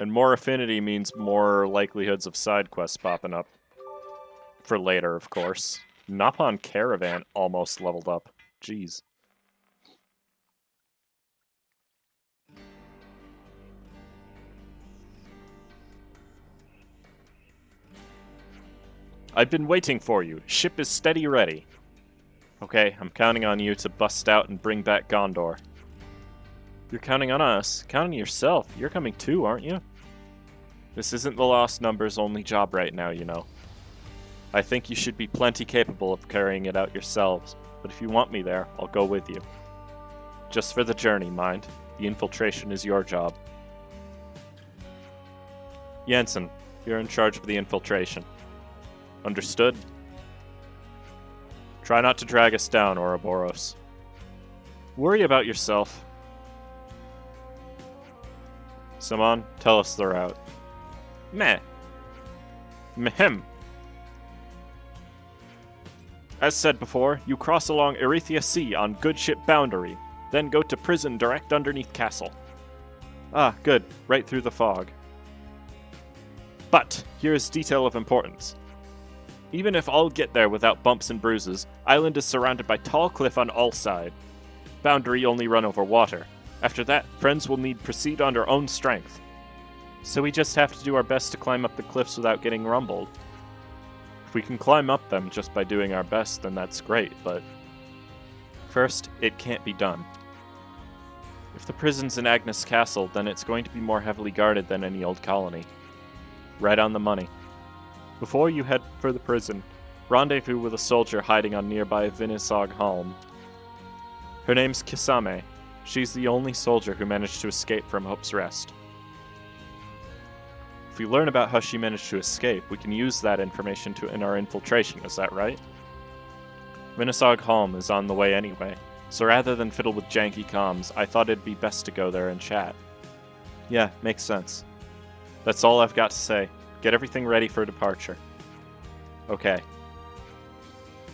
And more affinity means more likelihoods of side quests popping up. For later, of course. Napon Caravan almost leveled up. Jeez. I've been waiting for you. Ship is steady ready. Okay, I'm counting on you to bust out and bring back Gondor. You're counting on us? Counting yourself. You're coming too, aren't you? This isn't the Lost Numbers' only job right now, you know. I think you should be plenty capable of carrying it out yourselves, but if you want me there, I'll go with you. Just for the journey, mind. The infiltration is your job. Jensen, you're in charge of the infiltration. Understood? Try not to drag us down, Ouroboros. Worry about yourself. Saman, tell us the route. Meh. Mehem. As said before, you cross along Erythia Sea on good ship Boundary, then go to prison direct underneath castle. Ah, good. Right through the fog. But, here is detail of importance. Even if all get there without bumps and bruises, island is surrounded by tall cliff on all sides. Boundary only run over water. After that, friends will need proceed on their own strength. So we just have to do our best to climb up the cliffs without getting rumbled. If we can climb up them just by doing our best, then that's great, but... First, it can't be done. If the prison's in Agnes Castle, then it's going to be more heavily guarded than any old colony. Right on the money. Before you head for the prison, rendezvous with a soldier hiding on nearby Vinisog Halm. Her name's Kisame. She's the only soldier who managed to escape from Hope's Rest. If we learn about how she managed to escape, we can use that information in our infiltration, is that right? Vinisog Halm is on the way anyway, so rather than fiddle with janky comms, I thought it'd be best to go there and chat. Yeah, makes sense. That's all I've got to say. Get everything ready for departure. Okay.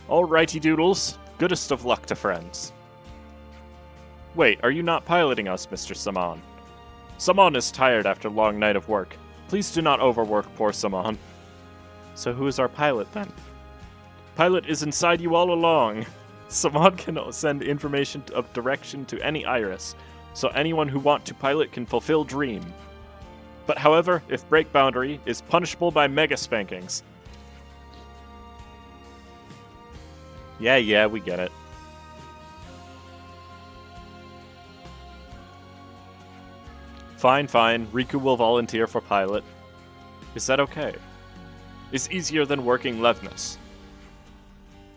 Alrighty doodles. Goodest of luck to friends. Wait, are you not piloting us, Mr. Saman? Saman is tired after a long night of work. Please do not overwork poor Saman. So who is our pilot, then? Pilot is inside you all along. Saman can send information of direction to any iris, so anyone who want to pilot can fulfill dream. But however, if break boundary, is punishable by mega spankings. Yeah, we get it. Fine. Riku will volunteer for pilot. Is that okay? It's easier than working Levnus.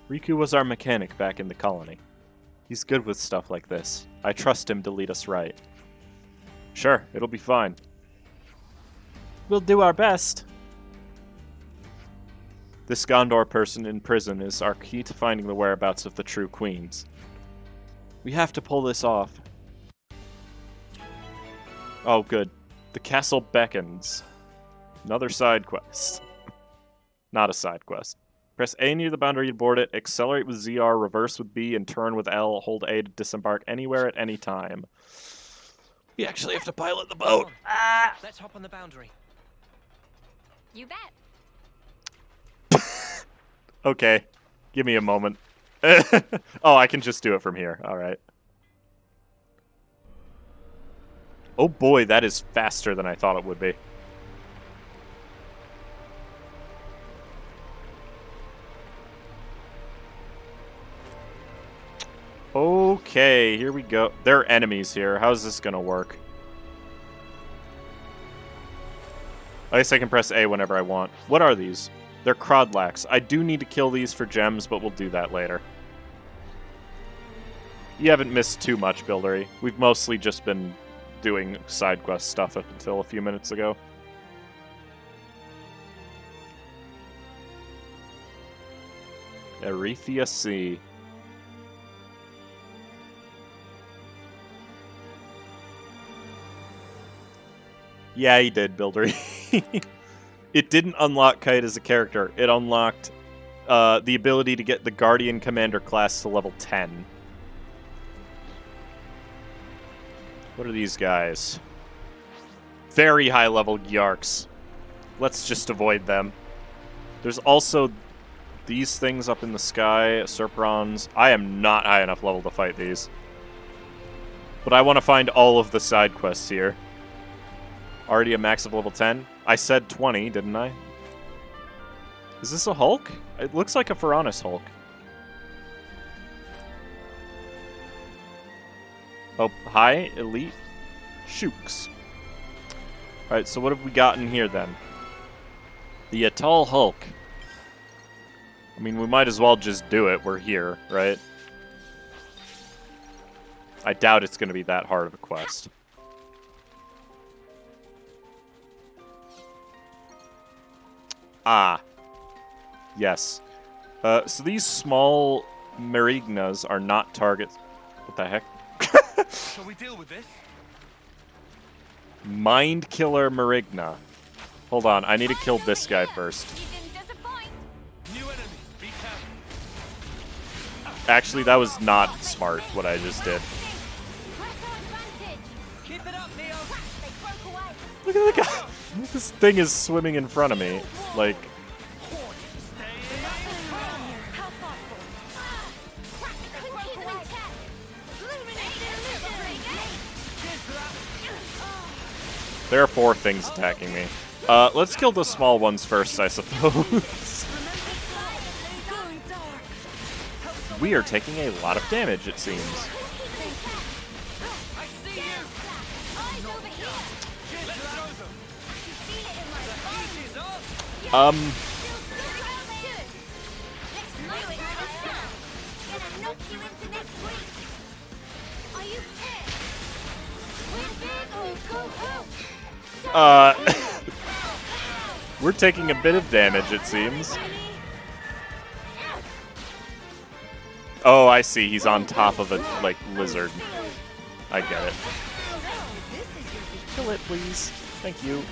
Riku was our mechanic back in the colony. He's good with stuff like this. I trust him to lead us right. Sure, it'll be fine. We'll do our best. This Gondor person in prison is our key to finding the whereabouts of the true queens. We have to pull this off. Oh, good. The castle beckons. Another side quest. Not a side quest. Press A near the boundary to board it, accelerate with ZR, reverse with B, and turn with L. Hold A to disembark anywhere at any time. We actually have to pilot the boat. Let's hop on the boundary. You bet. Okay. Give me a moment. Oh, I can just do it from here. Alright. Oh boy, that is faster than I thought it would be. Okay, here we go. There are enemies here. How's this gonna work? I guess I can press A whenever I want. What are these? They're Crodlacs. I do need to kill these for gems, but we'll do that later. You haven't missed too much, Buildery. We've mostly just been doing side quest stuff up until a few minutes ago. Erythia Sea. Yeah, he did, Buildery. It didn't unlock Kite as a character. It unlocked the ability to get the Guardian Commander class to level 10. What are these guys? very high level Yarks. Let's just avoid them. There's also these things up in the sky, Serprons. I am not high enough level to fight these. But I want to find all of the side quests here. Already a max of level 10? I said 20, didn't I? Is this a Hulk? It looks like a Pharaonis Hulk. Oh, hi, Elite Shooks. Alright, so what have we got in here then? The Atoll Hulk. I mean, we might as well just do it. We're here, right? I doubt it's going to be that hard of a quest. Ah. Yes. So these small Marignas are not targets. What the heck? Shall we deal with this? Mind Killer Marigna. Hold on, I need to kill this guy first. You didn't disappoint. New enemies, be careful. Actually, that was not smart, what I just did. Keep it up, Neo. They broke away. Look at the guy. This thing is swimming in front of me. Like, How thoughtful. They broke away. there are 4 things attacking me. Let's kill the small ones first, I suppose. We are taking a lot of damage, it seems. I see you. Eyes over here. Let's show them. Feel it in my bones. Heat is up. Gonna knock you into next week. Are you pissed? Win big or go home. We're taking a bit of damage, it seems. Oh, I see. He's on top of a, like, lizard. I get it. Kill it, please. Thank you.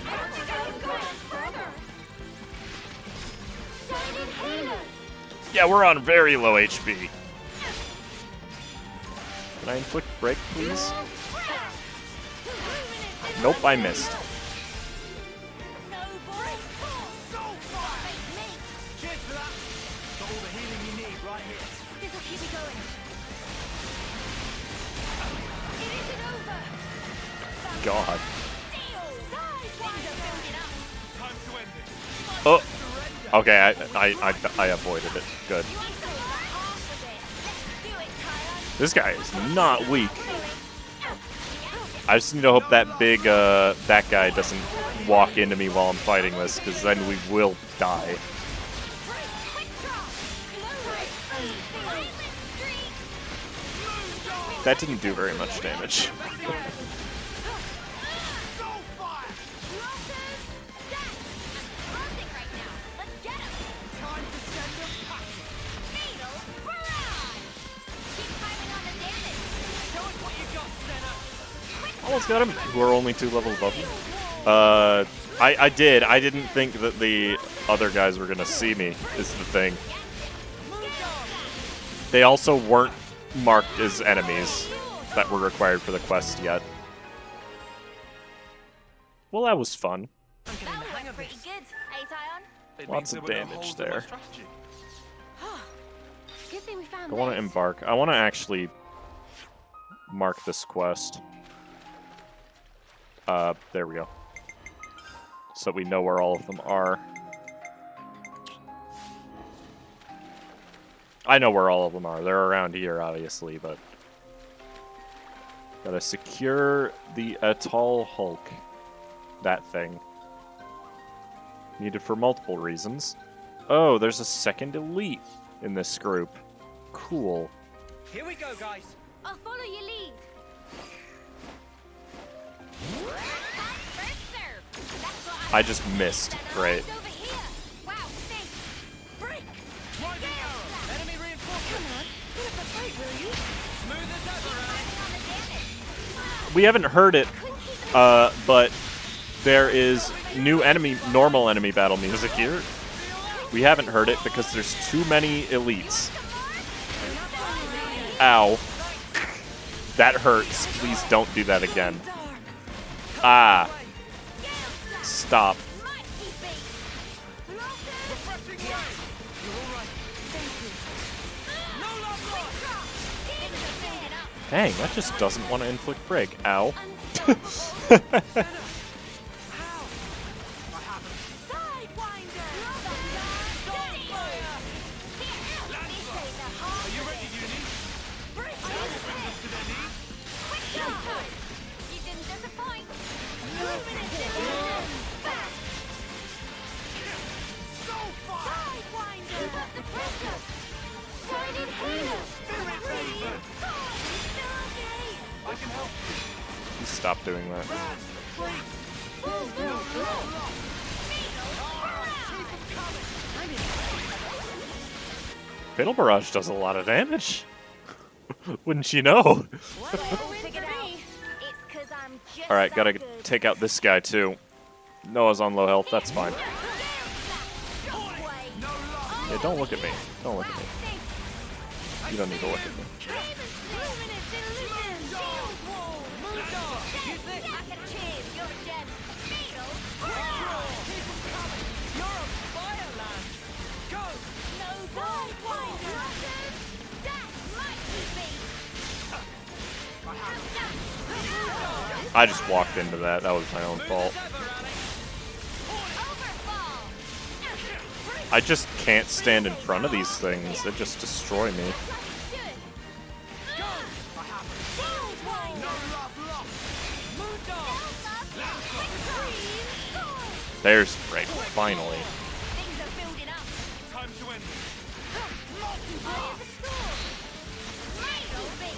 Yeah, we're on very low HP. Can I inflict break, please? Nope, I missed. Cheers for that. Got all the healing you need right here. This'll keep me going. It isn't over. God. Time to end it. Oh. Okay, I avoided it. Good. This guy is not weak. I just need to hope that big, that guy doesn't walk into me while I'm fighting this, because then we will die. That didn't do very much damage. Almost got him. Who are only 2 levels above me. I did. I didn't think that the other guys were gonna see me, is the thing. They also weren't marked as enemies that were required for the quest yet. Well, that was fun. I'm getting the hang of Pretty this. good, eh, Tyon? It Lots means of there were no damage holes in my there. strategy. Good thing we found I want to this. embark. I want to actually mark this quest. There we go. So we know where all of them are. I know where all of them are. They're around here, obviously, but... Gotta secure the Atoll Hulk. That thing. Needed for multiple reasons. Oh, there's a second elite in this group. Cool. Here we go, guys. I'll follow your lead. First serve. That's what I just missed. Great. Eyes over here. Wow, thanks. Break. Rising arrow. Enemy reinforcement. Come on, put up a fight, will you? Smooth as ever, eh? Timing on the damage. We haven't heard it, Couldn't keep it but there is new normal enemy battle music here. We haven't heard it because there's too many elites. Ow. That hurts. Please don't do that again. Ah. stop. Mighty beat. Blossom. Refreshing way. You're all right. Thank you. No love lost. Things are building up. Dang, that just doesn't want to inflict break. Ow. Unstoppable. How? I haven't. Sidewinder. Fire. Here, this ain't the hard Are you ready, Uni? Bring Now we'll bring this to their knees. Quick shot. You didn't disappoint. Luminous illusion. Back. So far. Sidewinder. Keep up the pressure. Shining healer. Spirit Free. Weaver. Stargate. I can help you. Stop doing that. Raz, freeze. Boom, No boom, love boom. lost. Keep them coming. Fatal Barrage does a lot of damage. Wouldn't you know? Well, figured out. It's 'cause I'm just Alright, that gotta good. take out this guy too. Noah's on low health, that's fine. Shockwave. No love. Yeah, don't look at me. Don't look at me. Thanks. You don't need to look at me. Luminous illusion. Shield wall. Moondog. Use this. Pack of cheers. You're a gem. Needle. Keep them coming. You're on fire, lad. Go. No sidewinder. That mighty beat. I just walked into that. That was my own fault. Overfall. I just can't stand in front of these things. They just destroy me. No love lost. Moondog. There's break, finally. Things are building up. Time to end this. Eye of the storm. Needle beat.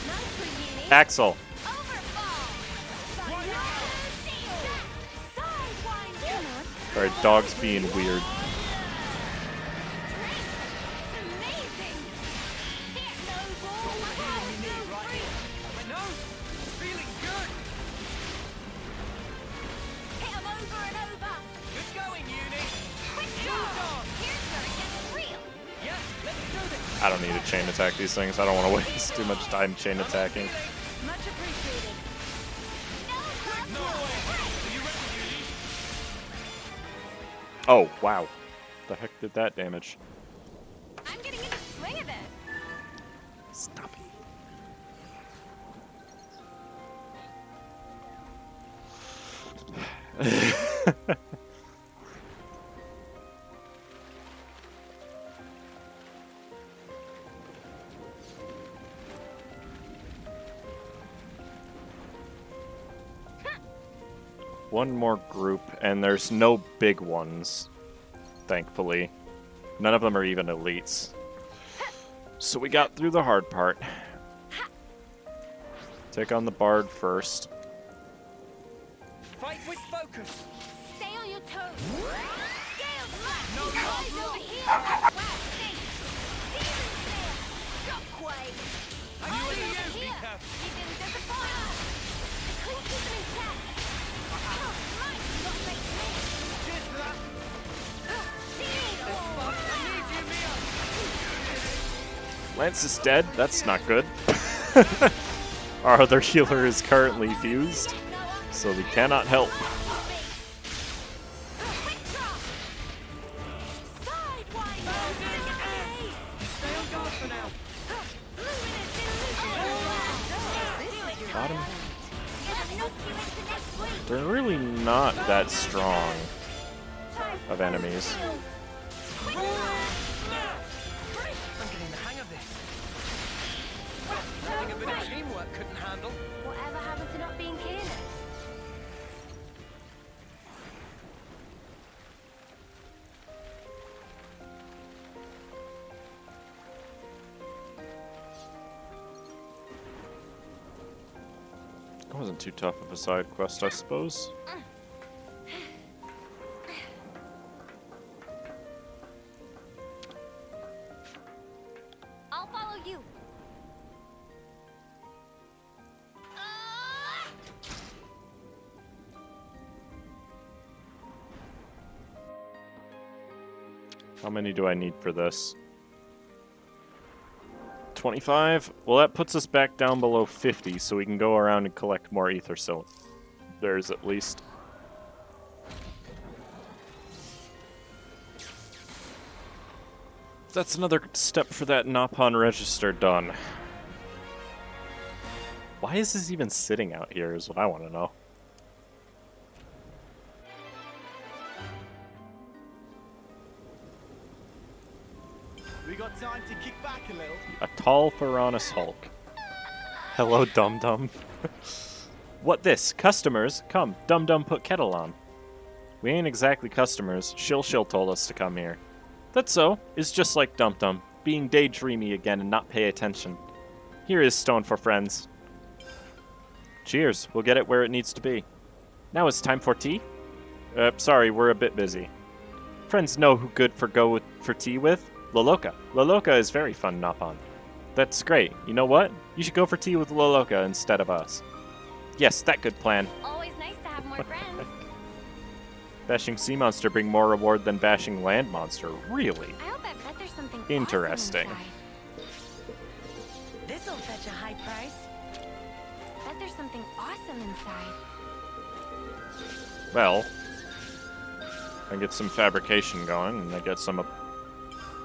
Nice for uni. Axel. Overfall. Sidewinder. Alright, dog's being weird. It's amazing. Hit no ball. My nose. Feeling good. Hit 'em over and over. Good going, Uni. Quick draw. Here's where it gets real. Yeah, let's do this. I don't need to chain attack these things. I don't want to waste too much time chain attacking. Much appreciated. No way. Are you ready, Uni? Oh, wow. The heck did that damage? I'm getting into the swing of this. Stop it. One more group, and there's no big ones, thankfully. None of them are even elites. So we got through the hard part. Take on the Bard first. Fight with focus. Stay on your toes. Gale's back. No eyes over here. Wow, thanks. Demon Slayer. Shockwave. I Eyes see over you. Be here. careful. You didn't disappoint us. I couldn't keep them intact. Right, not makes me. Cheers for that. Shield wall. I need you, Mia. Lance is dead. That's not good. Our other healer is currently fused, so we cannot help. Stay on guard for now. Got him. They're really not that strong of enemies. I'm getting the hang of this. Nothing a bit of teamwork couldn't handle. Whatever happened to not being careless? It wasn't too tough of a side quest, I suppose. I'll follow you. How many do I need for this? 25? Well, that puts us back down below 50, so we can go around and collect more ether cylinders at least. that's another step for that Nopon register done. Why is this even sitting out here is what I want to know. We got time to kick back a little. A tall Piranus Hulk. Hello, Dum Dum. What this? Customers? Come, Dum Dum put kettle on. We ain't exactly customers. Shill told us to come here. That's so. It's just like Dum Dum, being daydreamy again and not pay attention. Here is Stone for friends. Cheers. We'll get it where it needs to be. Now it's time for tea? Sorry, we're a bit busy. Friends know who good for for tea with? Loloka. Loloka is very fun, Nopon. That's great. You know what? You should go for tea with Loloka instead of us. Yes, that good plan. Always nice to have more friends. Bashing sea monster bring more reward than bashing land monster. Really? I hope I bet there's something Interesting. awesome inside. This'll fetch a high price. Bet there's something awesome inside. Well, I get some fabrication going, and I get some...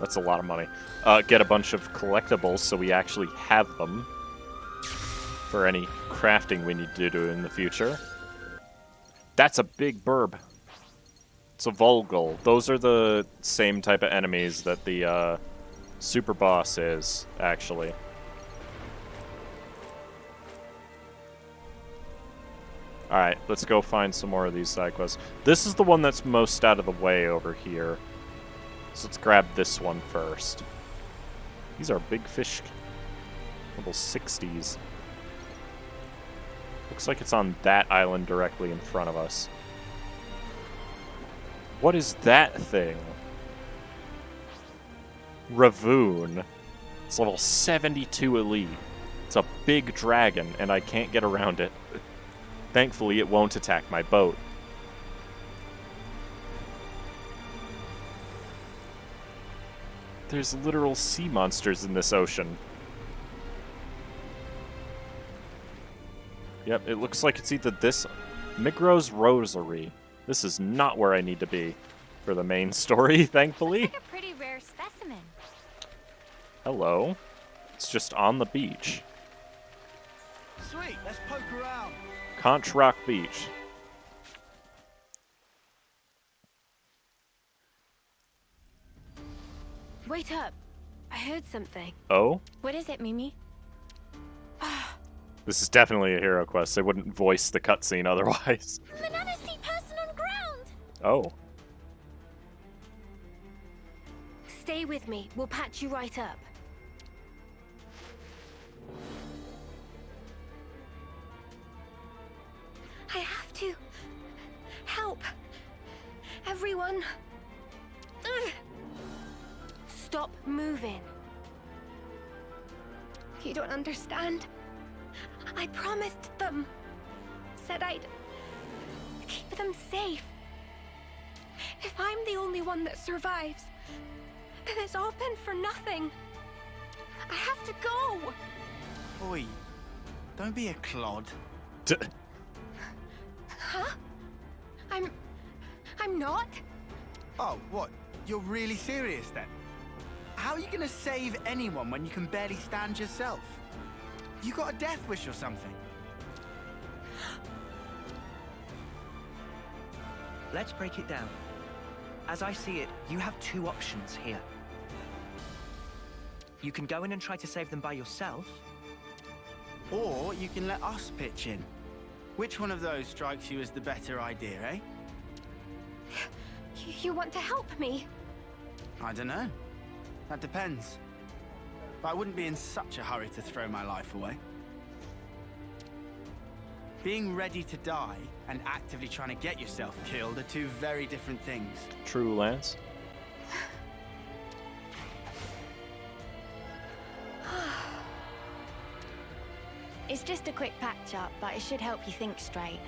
That's a lot of money. Get a bunch of collectibles so we actually have them for any crafting we need to do in the future. That's a big burb. It's a Volgul. Those are the same type of enemies that the super boss is, actually. Alright, let's go find some more of these side quests. This is the one that's most out of the way over here. So let's grab this one first. These are big fish. Level 60s. Looks like it's on that island directly in front of us. What is that thing? Ravoon. It's level 72 elite. It's a big dragon, and I can't get around it. Thankfully, it won't attack my boat. There's literal sea monsters in this ocean. Yep, it looks like it's either this... Migro's Rosary. This is not where I need to be for the main story, thankfully. Looks like a pretty rare specimen. Hello. It's just on the beach. Sweet, let's poke around. Conch Rock Beach. Wait up. I heard something. Oh? What is it, Mimi? This is definitely a hero quest. They wouldn't voice the cutscene otherwise. Banana sea person on ground! Oh. Stay with me. We'll patch you right up. I have to help everyone. Ugh. Stop moving. You don't understand. I promised them. Said I'd keep them safe. If I'm the only one that survives, then it's all been for nothing. I have to go. Oi, don't be a clod. Huh? I'm not? Oh, what? You're really serious then? How are you gonna save anyone when you can barely stand yourself? You got a death wish or something? Let's break it down. As I see it, you have two options here. You can go in and try to save them by yourself. Or you can let us pitch in. Which one of those strikes you as the better idea, eh? You want to help me? I don't know. That depends. But I wouldn't be in such a hurry to throw my life away. Being ready to die and actively trying to get yourself killed are two very different things. True, Lance. It's just a quick patch-up, but it should help you think straight.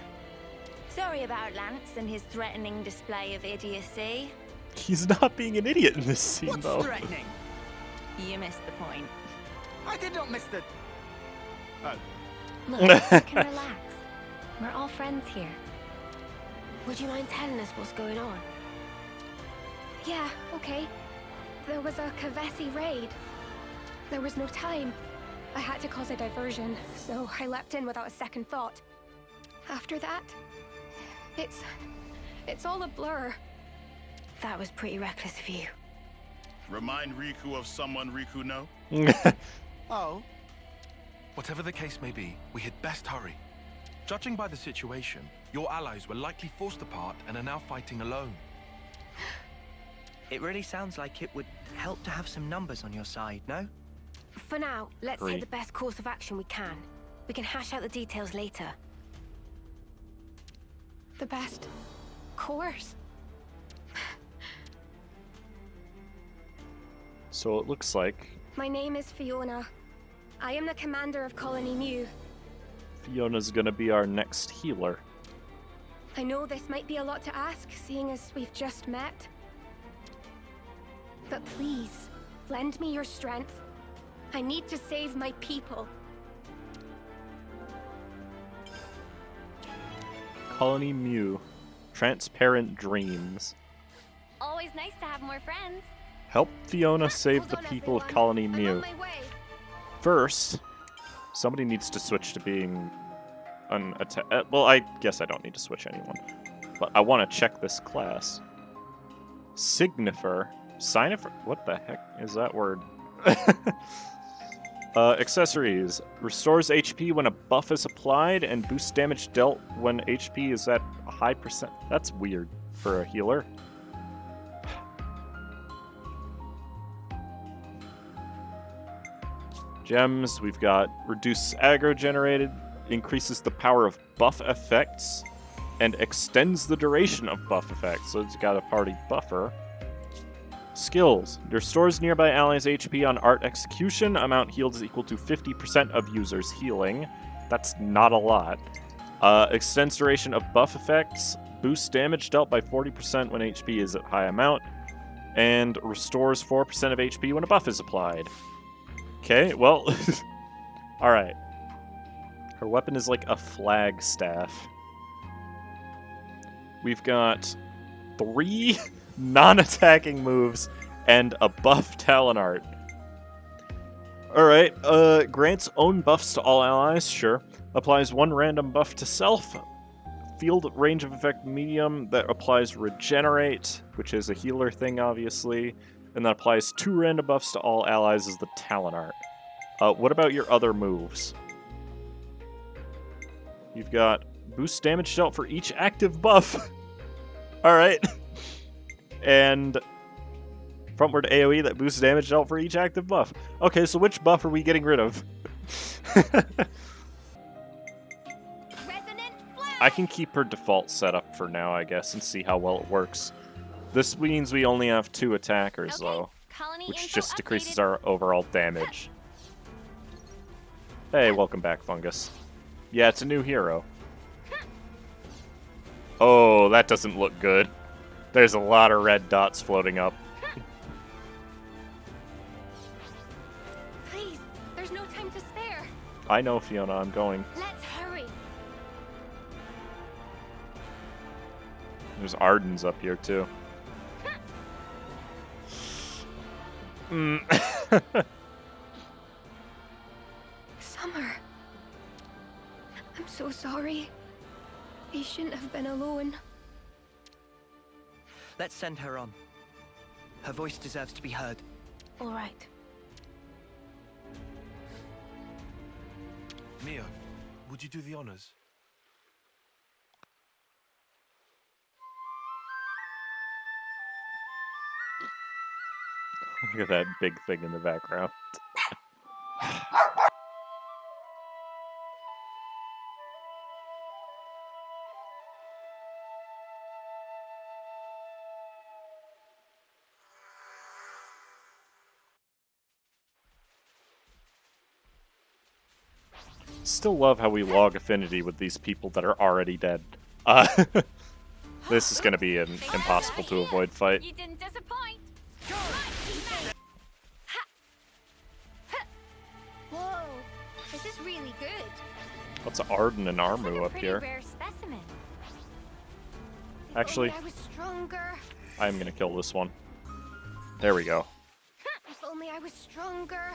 Sorry about Lance and his threatening display of idiocy. He's not being an idiot in this scene, What's though. threatening? You missed the point. I did not miss the... Oh. Look, you can relax. We're all friends here. Would you mind telling us what's going on? Yeah, okay. There was a Kavesi raid. There was no time. I had to cause a diversion, so I leapt in without a second thought. After that, it's all a blur. That was pretty reckless of you. Remind Riku of someone Riku know? Oh, Whatever the case may be, we had best hurry. Judging by the situation, your allies were likely forced apart and are now fighting alone. It really sounds like it would help to have some numbers on your side, no? For now, let's Agree. take the best course of action we can. We can hash out the details later. The best course? So it looks like My name is Fiona. I am the commander of Colony Mu. Fiona's gonna be our next healer. I know this might be a lot to ask, seeing as we've just met. But please, lend me your strength. I need to save my people. Colony Mu. Transparent Dreams. Always nice to have more friends. Help Fiona save Hold the on, people of everyone. Colony I'm Mu. on my way. First, somebody needs to switch to being well, I guess I don't need to switch anyone. But I want to check this class. Signifer. Signifer? What the heck is that word? Accessories. Restores HP when a buff is applied and boosts damage dealt when HP is at a high percent. That's weird for a healer. Gems, we've got reduce aggro generated, increases the power of buff effects, and extends the duration of buff effects. So it's got a party buffer. Skills. Restores nearby allies' HP on art execution. Amount healed is equal to 50% of users' healing. That's not a lot. Extends duration of buff effects. Boosts damage dealt by 40% when HP is at high amount. And restores 4% of HP when a buff is applied. Okay, well, alright. Her weapon is like a flag staff. We've got 3 non-attacking moves and a buff talent art. Alright, grants own buffs to all allies, sure. Applies 1 random buff to self. Field range of effect medium that applies regenerate, which is a healer thing, obviously. And that applies 2 random buffs to all allies as the talent art. What about your other moves? You've got boost damage dealt for each active buff. Alright. And frontward AoE that boosts damage dealt for each active buff. Okay, so which buff are we getting rid of? Resonant flash. I can keep her default setup for now, I guess, and see how well it works. This means we only have 2 attackers, Okay, though, colony which info just decreases updated. our overall damage. Hey, welcome back, Fungus. Yeah, it's a new hero. Oh, that doesn't look good. There's a lot of red dots floating up. Please, there's no time to spare. I know, Fiona, I'm going. Let's hurry. There's Ardens up here, too. Summer. I'm so sorry. You shouldn't have been alone. Let's send her on. Her voice deserves to be heard. All right. Mia, would you do the honors? Look at that big thing in the background. Still love how we log affinity with these people that are already dead. This is going to be an impossible to avoid fight. You didn't disappoint. Whoa, this is really good. What's Arden and Looks Armu like a up pretty here? rare specimen. If Actually, only I was stronger. I'm going to kill this one. There we go. I was stronger.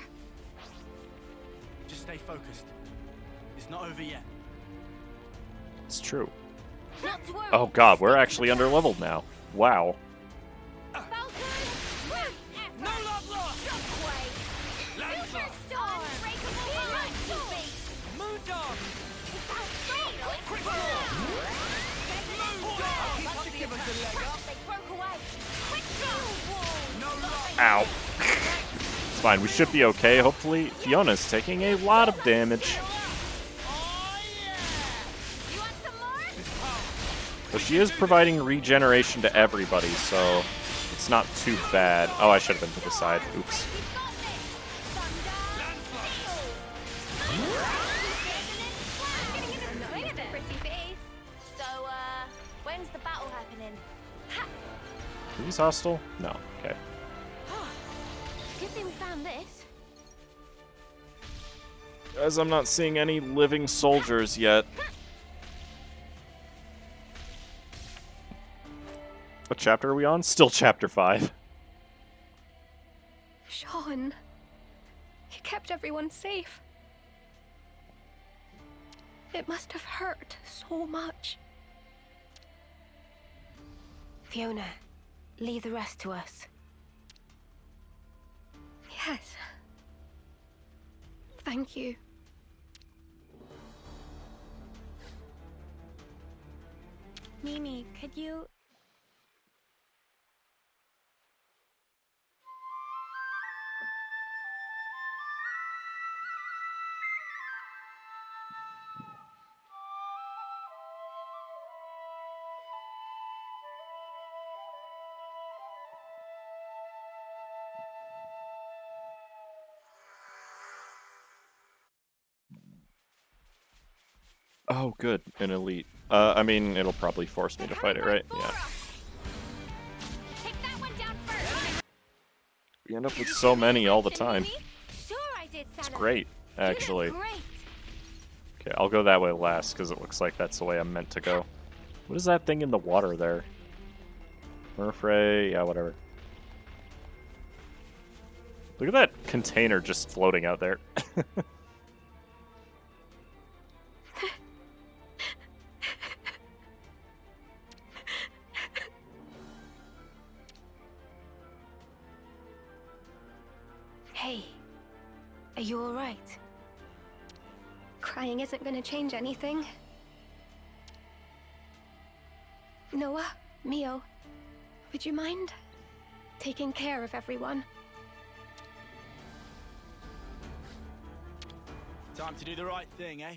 Just stay focused. It's not over yet. It's true. Not to worry. Oh god, we're actually underleveled now. Wow. Falcon, root effort. No love lost! Shockwave. Lancer! Superstorm. Unbreakable heart. Moondog! Quick That should give us a leg up. They broke away. Quick shield wall. No luck. Ow. It's fine, we should be okay. Hopefully, Fiona's taking a lot of damage. Oh yeah! You want some more? But she is providing regeneration to everybody, so it's not too bad. Oh, I should have been to the side. Oops. We've got this. Thunder. Swing of it. Pretty face. So, when's the battle happening? Are these hostile? No. Okay. Good thing we found this. As I'm not seeing any living soldiers yet. What chapter are we on? Still chapter 5. Sean, you kept everyone safe. It must have hurt so much. Fiona, leave the rest to us. Yes. Thank you. Mimi, could you... Oh, good. An elite. I mean, it'll probably force me to fight it, right? Yeah. Take that one down first. We end up with so many all the time. Sure I did, It's Salah. great, You did actually. great. Okay, I'll go that way last, because it looks like that's the way I'm meant to go. What is that thing in the water there? Murfrey? Yeah, whatever. Look at that container just floating out there. Hey, are you alright? Crying isn't gonna change anything. Noah, Mio, would you mind taking care of everyone? Time to do the right thing, eh?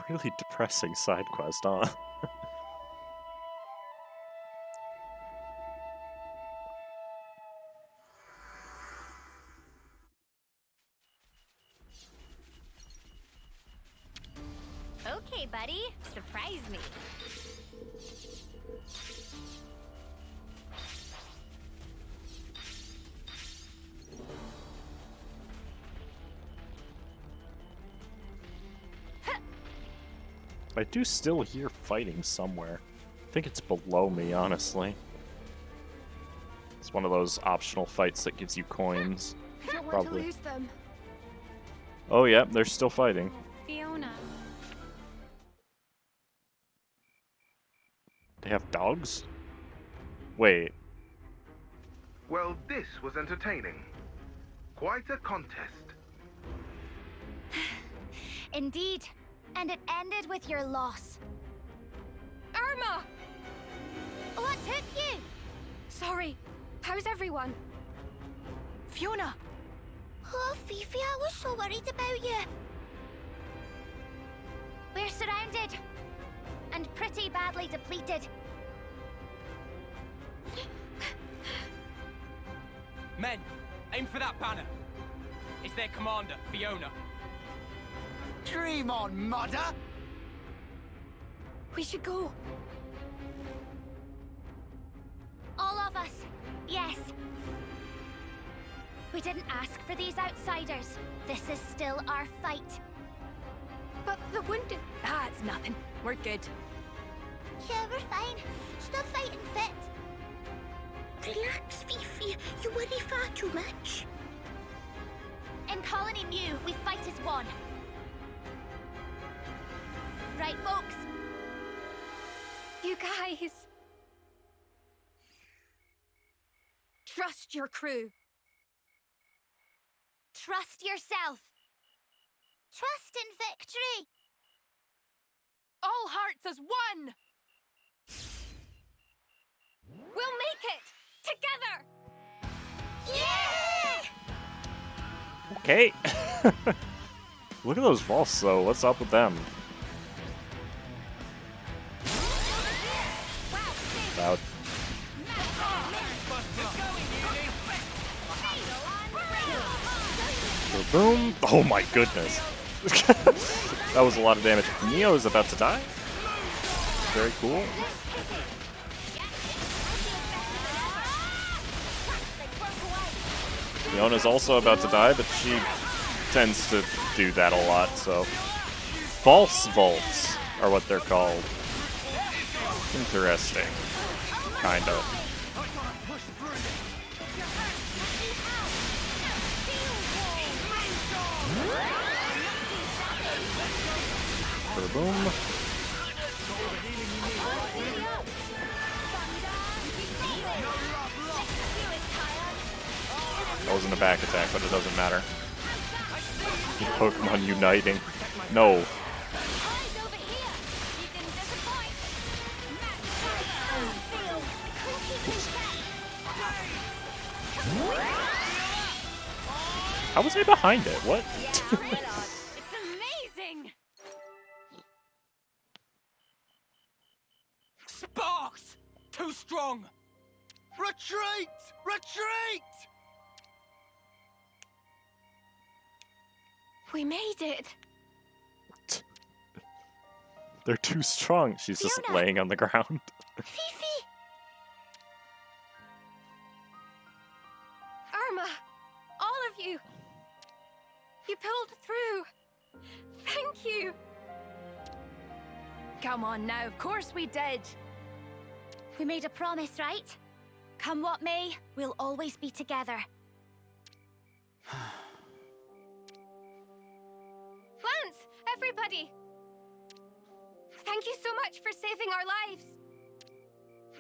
Really depressing side quest, huh? Okay, buddy. Surprise me. I do still hear fighting somewhere. I think it's below me, honestly. It's one of those optional fights that gives you coins. I don't want Probably. to lose them. Oh yeah, they're still fighting. Fiona. They have dogs? Wait. Well, this was entertaining. Quite a contest. Indeed. And it ended with your loss. Irma! What took you? Sorry. How's everyone? Fiona. Oh, Fifi, I was so worried about you. We're surrounded. And pretty badly depleted. Men, aim for that banner. It's their commander, Fiona. Dream on, mother! We should go. All of us. Yes. We didn't ask for these outsiders. This is still our fight. But the wounded... Ah, it's nothing. We're good. Yeah, we're fine. Stop fighting fit. Relax, Fifi. You worry far too much. In Colony Mu, we fight as one. Right, folks? You guys... Trust your crew. Trust yourself. Trust in victory. All hearts as one! We'll make it! Together! Yeah! Okay. Look at those vaults, though. What's up with them? Loud. Boom. Oh my goodness. That was a lot of damage. Neo is about to die. Very cool. Fiona's also about to die, but she tends to do that a lot, so... False vaults are what they're called. Interesting. Kind of. Boom. That wasn't a back attack, but it doesn't matter. Pokemon uniting. No. How was I behind it? What? It's amazing! Sparks! Too strong! Retreat! Retreat! We made it! They're too strong. She's just Fiona! laying on the ground. Fifi! Irma! All of you! You pulled through! Thank you! Come on now, of course we did! We made a promise, right? Come what may, we'll always be together. Lance! Everybody! Thank you so much for saving our lives!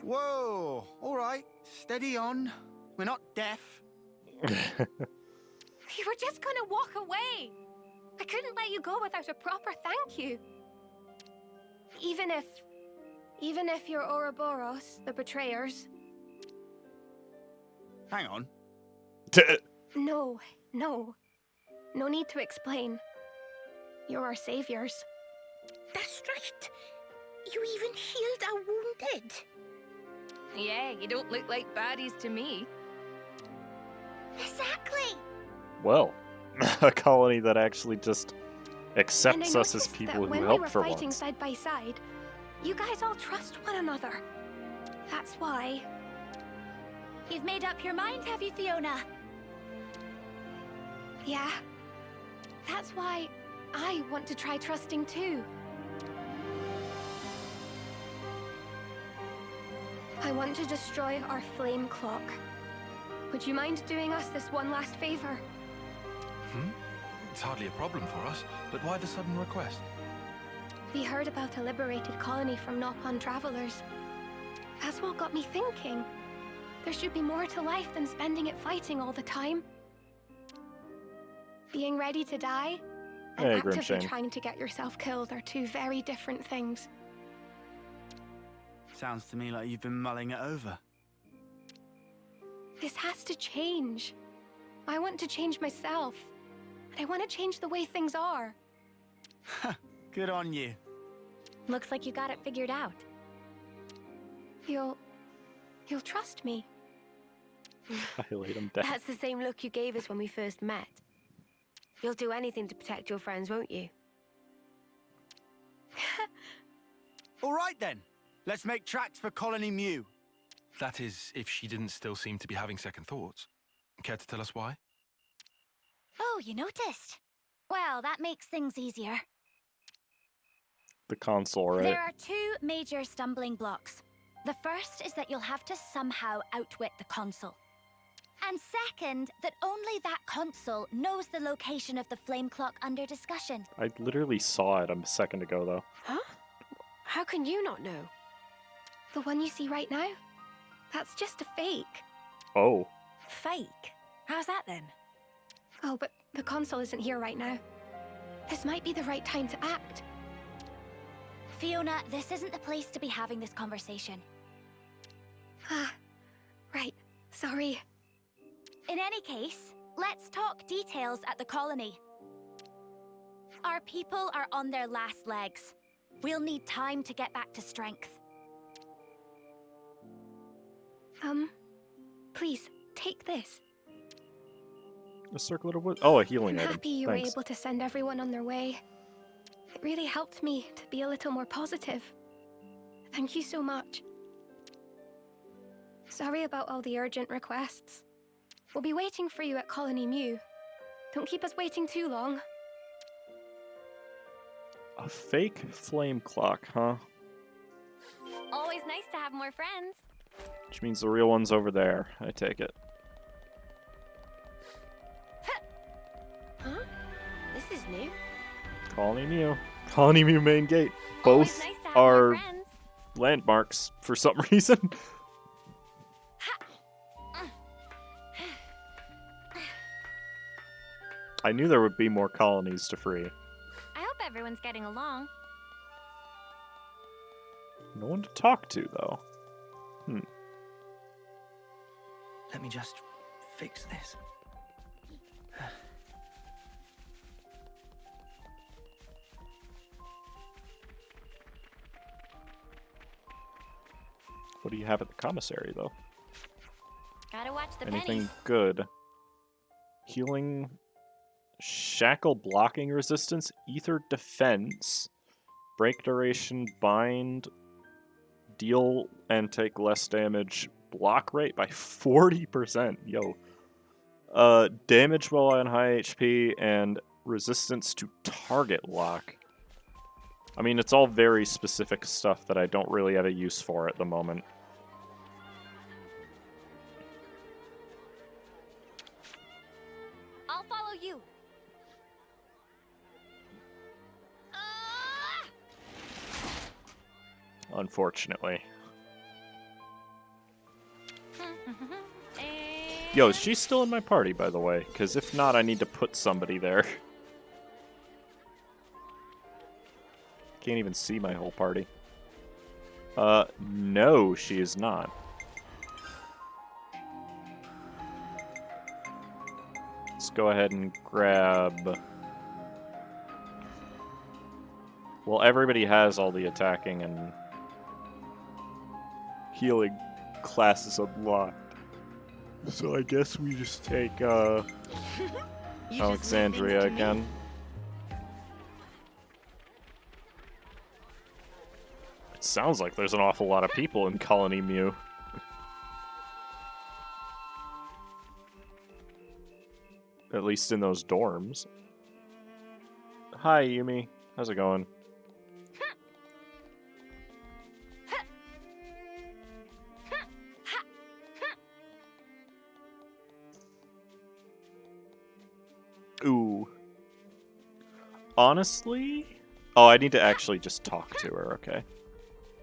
Whoa! All right, steady on. We're not deaf. You were just gonna walk away! I couldn't let you go without a proper thank you. Even if you're Ouroboros, the betrayers. Hang on. No. No need to explain. You're our saviors. That's right. You even healed our wounded. Yeah, you don't look like baddies to me. Exactly! Well, a colony that actually just And I accepts us as noticed people that who when we help were for fighting once. side by side, you guys all trust one another. That's why. You've made up your mind, have you, Fiona? Yeah. That's why I want to try trusting too. I want to destroy our flame clock. Would you mind doing us this one last favor? It's hardly a problem for us, but why the sudden request? We heard about a liberated colony from Nopon travelers. That's what got me thinking. There should be more to life than spending it fighting all the time. Being ready to die and Hey, actively Grimshane. trying to get yourself killed are two very different things. Sounds to me like you've been mulling it over. This has to change. I want to change myself. And I want to change the way things are. Good on you. Looks like you got it figured out. You'll trust me. I laid him down. That's the same look you gave us when we first met. You'll do anything to protect your friends, won't you? All right then. Let's make tracks for Colony Mu. That is, if she didn't still seem to be having second thoughts. Care to tell us why? Oh, you noticed? Well, that makes things easier. The console, right? There are two major stumbling blocks. The first is that you'll have to somehow outwit the console. And second, that only that console knows the location of the flame clock under discussion. I literally saw it a second ago, though. Huh? How can you not know? The one you see right now? That's just a fake. Oh. Fake? How's that then? Oh, but the console isn't here right now. This might be the right time to act. Fiona, this isn't the place to be having this conversation. Ah, right. Sorry. In any case, let's talk details at the colony. Our people are on their last legs. We'll need time to get back to strength. Please, take this. A circlet of wood? Oh, a healing I'm item. happy you were Thanks. able to send everyone on their way. It really helped me to be a little more positive. Thank you so much. Sorry about all the urgent requests. We'll be waiting for you at Colony Mew. Don't keep us waiting too long. A fake flame clock, huh? Always nice to have more friends. Which means the real one's over there, I take it. Huh? This is new. Colony Mew. Colony Mew main gate. Always Both nice to have more are friends. landmarks for some reason. I knew there would be more colonies to free. I hope everyone's getting along. No one to talk to, though. Let me just fix this. What do you have at the commissary, though? Gotta watch the Anything pennies. good? Healing, shackle blocking resistance, ether defense, break duration, bind, deal and take less damage, block rate by 40%. Yo. Damage while on high HP and resistance to target lock. I mean, it's all very specific stuff that I don't really have a use for at the moment. I'll follow you. Unfortunately. Yo, is she still in my party, by the way? Because if not, I need to put somebody there. Can't even see my whole party. No, she is not. Let's go ahead and grab... Well, everybody has all the attacking and healing classes unlocked. So I guess we just take, Alexandria again. It sounds like there's an awful lot of people in Colony Mew. At least in those dorms. Hi, Yumi. How's it going? Ooh. Honestly? Oh, I need to actually just talk to her, okay.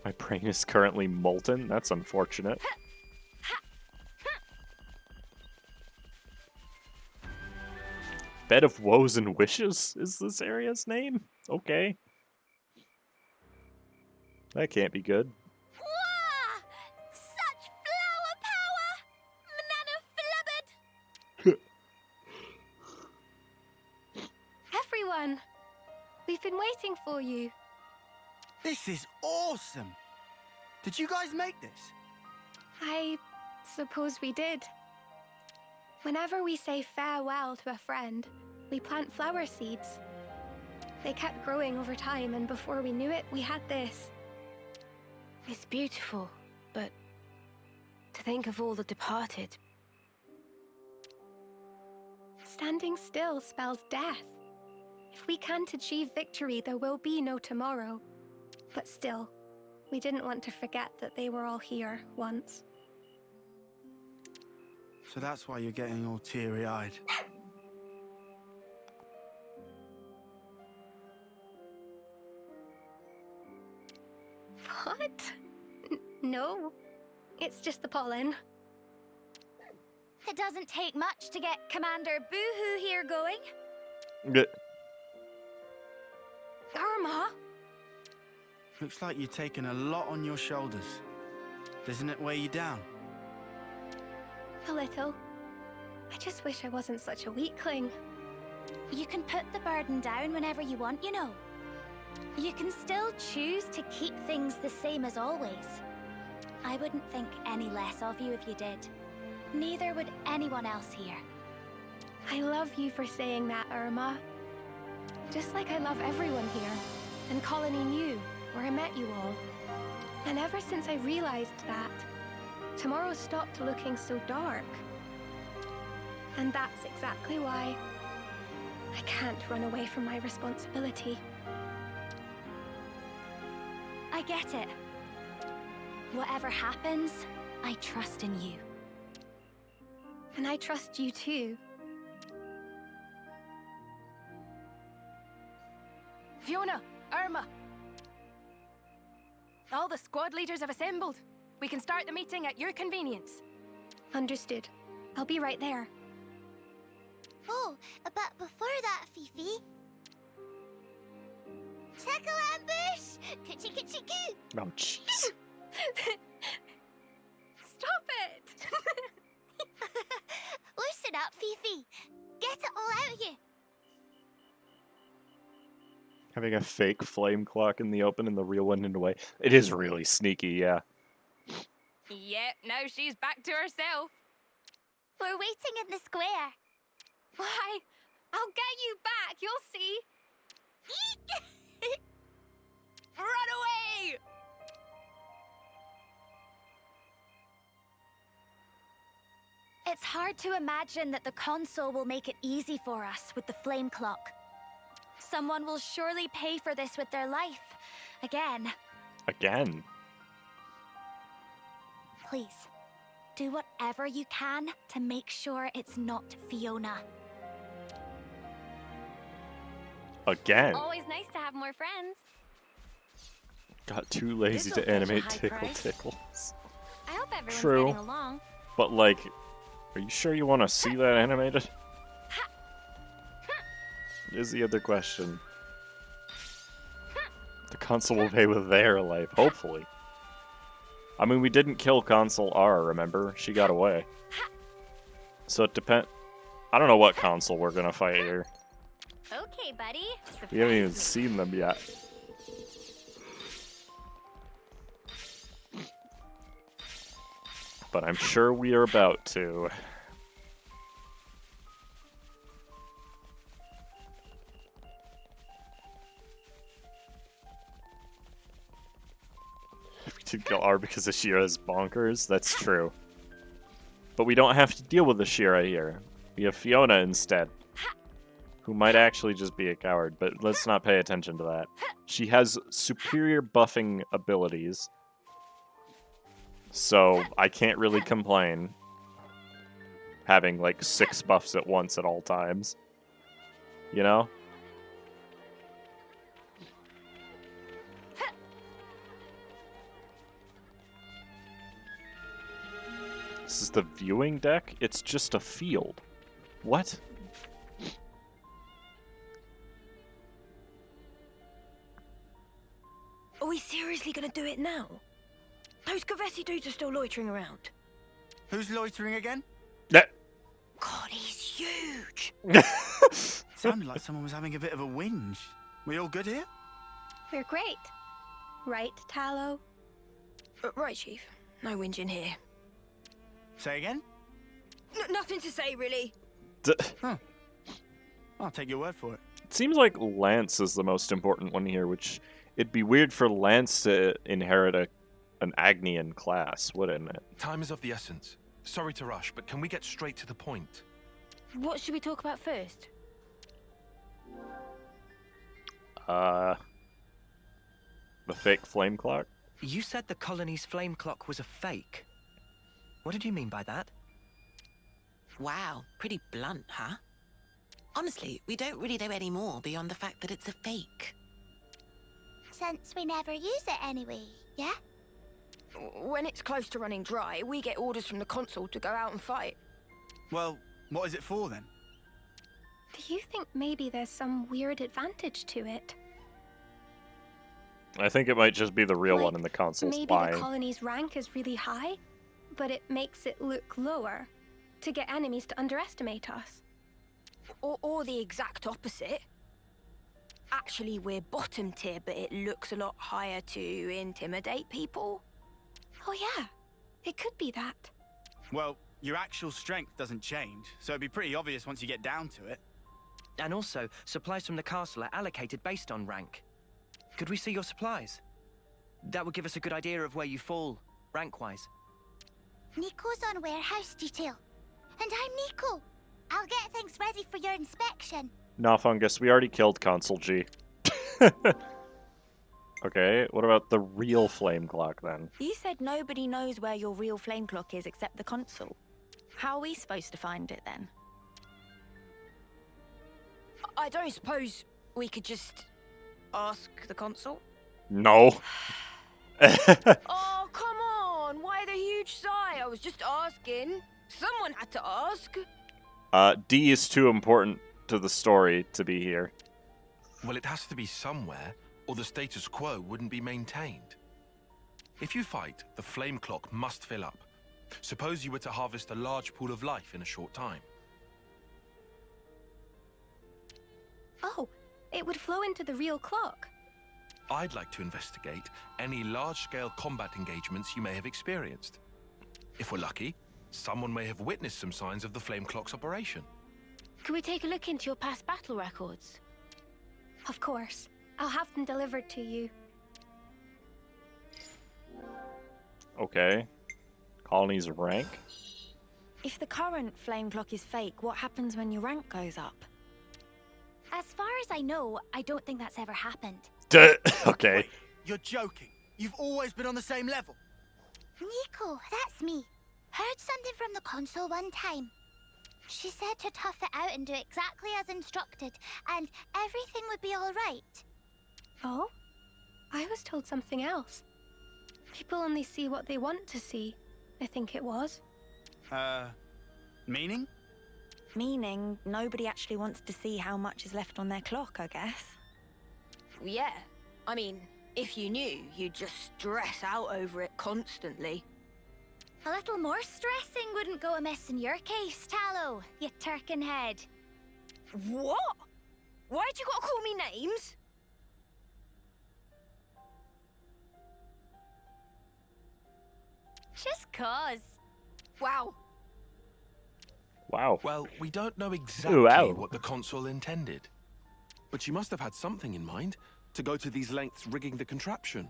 My brain is currently molten. That's unfortunate. Bed of Woes and Wishes is this area's name? Okay. That can't be good. Wah! Such flower power! Manana flubbard! Everyone! We've been waiting for you. This is awesome! Did you guys make this? I suppose we did. Whenever we say farewell to a friend, we plant flower seeds. They kept growing over time, and before we knew it, we had this. It's beautiful, but to think of all the departed. Standing still spells death. If we can't achieve victory, there will be no tomorrow. But still, we didn't want to forget that they were all here once. So that's why you're getting all teary-eyed. What? No. It's just the pollen. It doesn't take much to get Commander Boohoo here going. Good. Irma? Looks like you've taken a lot on your shoulders. Doesn't it weigh you down? A little. I just wish I wasn't such a weakling. You can put the burden down whenever you want, you know. You can still choose to keep things the same as always. I wouldn't think any less of you if you did. Neither would anyone else here. I love you for saying that, Irma. Just like I love everyone here. And Colony New, where I met you all. And ever since I realized that, tomorrow stopped looking so dark. And that's exactly why I can't run away from my responsibility. I get it. Whatever happens, I trust in you. And I trust you too. Fiona, Irma. All the squad leaders have assembled. We can start the meeting at your convenience. Understood. I'll be right there. Oh, but before that, Fifi... Tickle ambush! Coochie coochie coo! Oh, jeez. Stop it! Loosen up, Fifi. Get it all out here. Having a fake flame clock in the open and the real one in the way. It is really sneaky, yeah. Yep, now she's back to herself. We're waiting in the square. Why? I'll get you back, you'll see. Run away! It's hard to imagine that the console will make it easy for us with the flame clock. Someone will surely pay for this with their life. Again. Again? Please, do whatever you can to make sure it's not Fiona. Again? Always nice to have more friends. Got too lazy This'll to fetch a animate high tickle price. tickles. I hope everyone's True. getting along. But like, are you sure you want to see that animated? Is the other question. The console will pay with their life, hopefully. I mean, we didn't kill Console R, remember? She got away. So it depends. I don't know what console we're gonna fight here. Okay, buddy. We haven't even seen them yet. But I'm sure we are about to. We did kill R because Ashira is bonkers. That's true. But we don't have to deal with Ashira here. We have Fiona instead. Who might actually just be a coward, but let's not pay attention to that. She has superior buffing abilities. So I can't really complain. Having like 6 buffs at once at all times. You know? This is the viewing deck? It's just a field. What? Are we seriously gonna do it now? Those Kavesi dudes are still loitering around. Who's loitering again? That. God, he's huge. Sounded like someone was having a bit of a whinge. We all good here? We're great. Right, Tallow? Right, Chief. No whinging here. Say again? Nothing to say, really. Huh. I'll take your word for it. It seems like Lance is the most important one here, which it'd be weird for Lance to inherit an Agnian class, wouldn't it? Time is of the essence. Sorry to rush, but can we get straight to the point? What should we talk about first? The fake flame clock? You said the colony's flame clock was a fake. What did you mean by that? Wow, pretty blunt, huh? Honestly, we don't really know any more beyond the fact that it's a fake. Since we never use it anyway, yeah? When it's close to running dry, we get orders from the console to go out and fight. Well, what is it for then? Do you think maybe there's some weird advantage to it? I think it might just be the real Like, one in the console maybe spying. the colony's rank is really high, but it makes it look lower to get enemies to underestimate us. Or the exact opposite. Actually, we're bottom tier, but it looks a lot higher to intimidate people. Oh yeah, it could be that. Well, your actual strength doesn't change, so it'd be pretty obvious once you get down to it. And also, supplies from the castle are allocated based on rank. Could we see your supplies? That would give us a good idea of where you fall, rank-wise. Nico's on warehouse detail. And I'm Nico. I'll get things ready for your inspection. Nah, Fungus, we already killed Console G. Okay, what about the real flame clock then? You said nobody knows where your real flame clock is except the console. How are we supposed to find it then? I don't suppose we could just ask the console? No. Oh, come on! Why the huge sigh? I was just asking. Someone had to ask. D is too important to the story to be here. Well, it has to be somewhere, or the status quo wouldn't be maintained. If you fight, the flame clock must fill up. Suppose you were to harvest a large pool of life in a short time. Oh, it would flow into the real clock. I'd like to investigate any large-scale combat engagements you may have experienced. If we're lucky, someone may have witnessed some signs of the flame clock's operation. Could we take a look into your past battle records? Of course. I'll have them delivered to you. Okay. Colony's rank? If the current flame clock is fake, what happens when your rank goes up? As far as I know, I don't think that's ever happened. Okay. Wait, you're joking. You've always been on the same level. Nico, that's me. Heard something from the console one time. She said to tough it out and do exactly as instructed, and everything would be all right. Oh? I was told something else. People only see what they want to see, I think it was. Meaning? Meaning, nobody actually wants to see how much is left on their clock, I guess. Yeah. I mean, if you knew, you'd just stress out over it constantly. A little more stressing wouldn't go amiss in your case, Tallow, you turkin head. What? Why'd you gotta call me names? Just cause. Wow. Wow. Well, we don't know exactly Wow. what the console intended. But you must have had something in mind to go to these lengths rigging the contraption.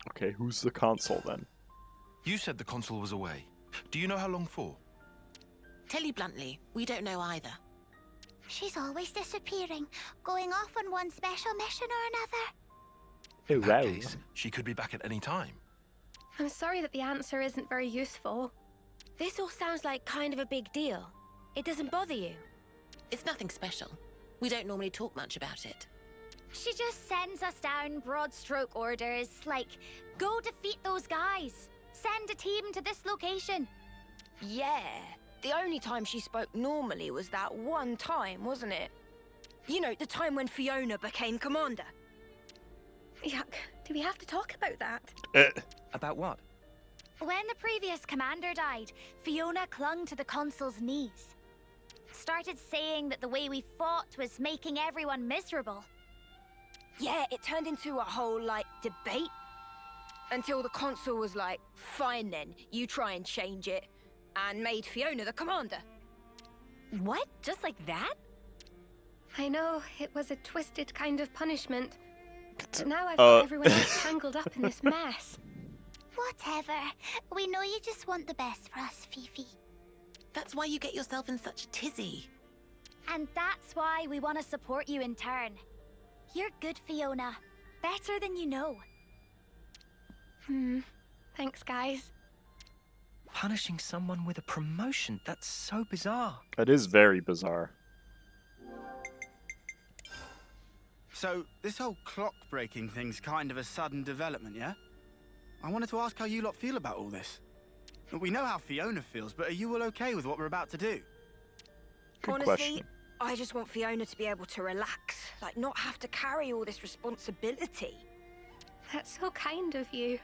Okay, who's the console then? You said the console was away. Do you know how long for? Tell you bluntly, we don't know either. She's always disappearing, going off on one special mission or another. In that case, she could be back at any time. I'm sorry that the answer isn't very useful. This all sounds like kind of a big deal. It doesn't bother you? It's nothing special. We don't normally talk much about it. She just sends us down broad stroke orders, like, go defeat those guys. Send a team to this location. Yeah. The only time she spoke normally was that one time, wasn't it? You know, the time when Fiona became commander. Yuck. Do we have to talk about that? About what? When the previous commander died, Fiona clung to the consul's knees. Started saying that the way we fought was making everyone miserable. Yeah, it turned into a whole, debate. Until the consul was like, fine then, you try and change it. And made Fiona the commander. What? Just like that? I know, it was a twisted kind of punishment. But now I've got everyone else tangled up in this mess. What Whatever. We know you just want the best for us, Fifi. That's why you get yourself in such a tizzy. And that's why we want to support you in turn. You're good, Fiona. Better than you know. Thanks, guys. Punishing someone with a promotion? That's so bizarre. That is very bizarre. So, this whole clock-breaking thing's kind of a sudden development, yeah? I wanted to ask how you lot feel about all this. We know how Fiona feels, but are you all okay with what we're about to do? Good Honestly, question. I just want Fiona to be able to relax, like not have to carry all this responsibility. That's so kind of you.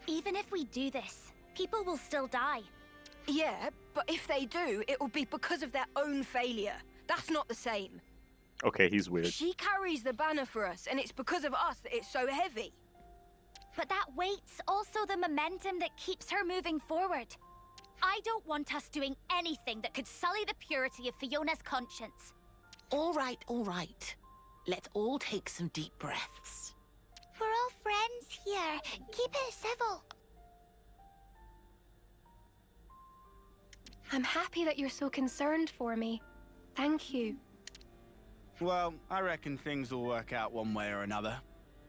Even if we do this, people will still die. Yeah, but if they do, it will be because of their own failure. That's not the same. Okay, he's weird. She carries the banner for us, and it's because of us that it's so heavy. But that weight's also the momentum that keeps her moving forward. I don't want us doing anything that could sully the purity of Fiona's conscience. All right, all right. Let's all take some deep breaths. We're all friends here. Keep it civil. I'm happy that you're so concerned for me. Thank you. Well, I reckon things will work out one way or another.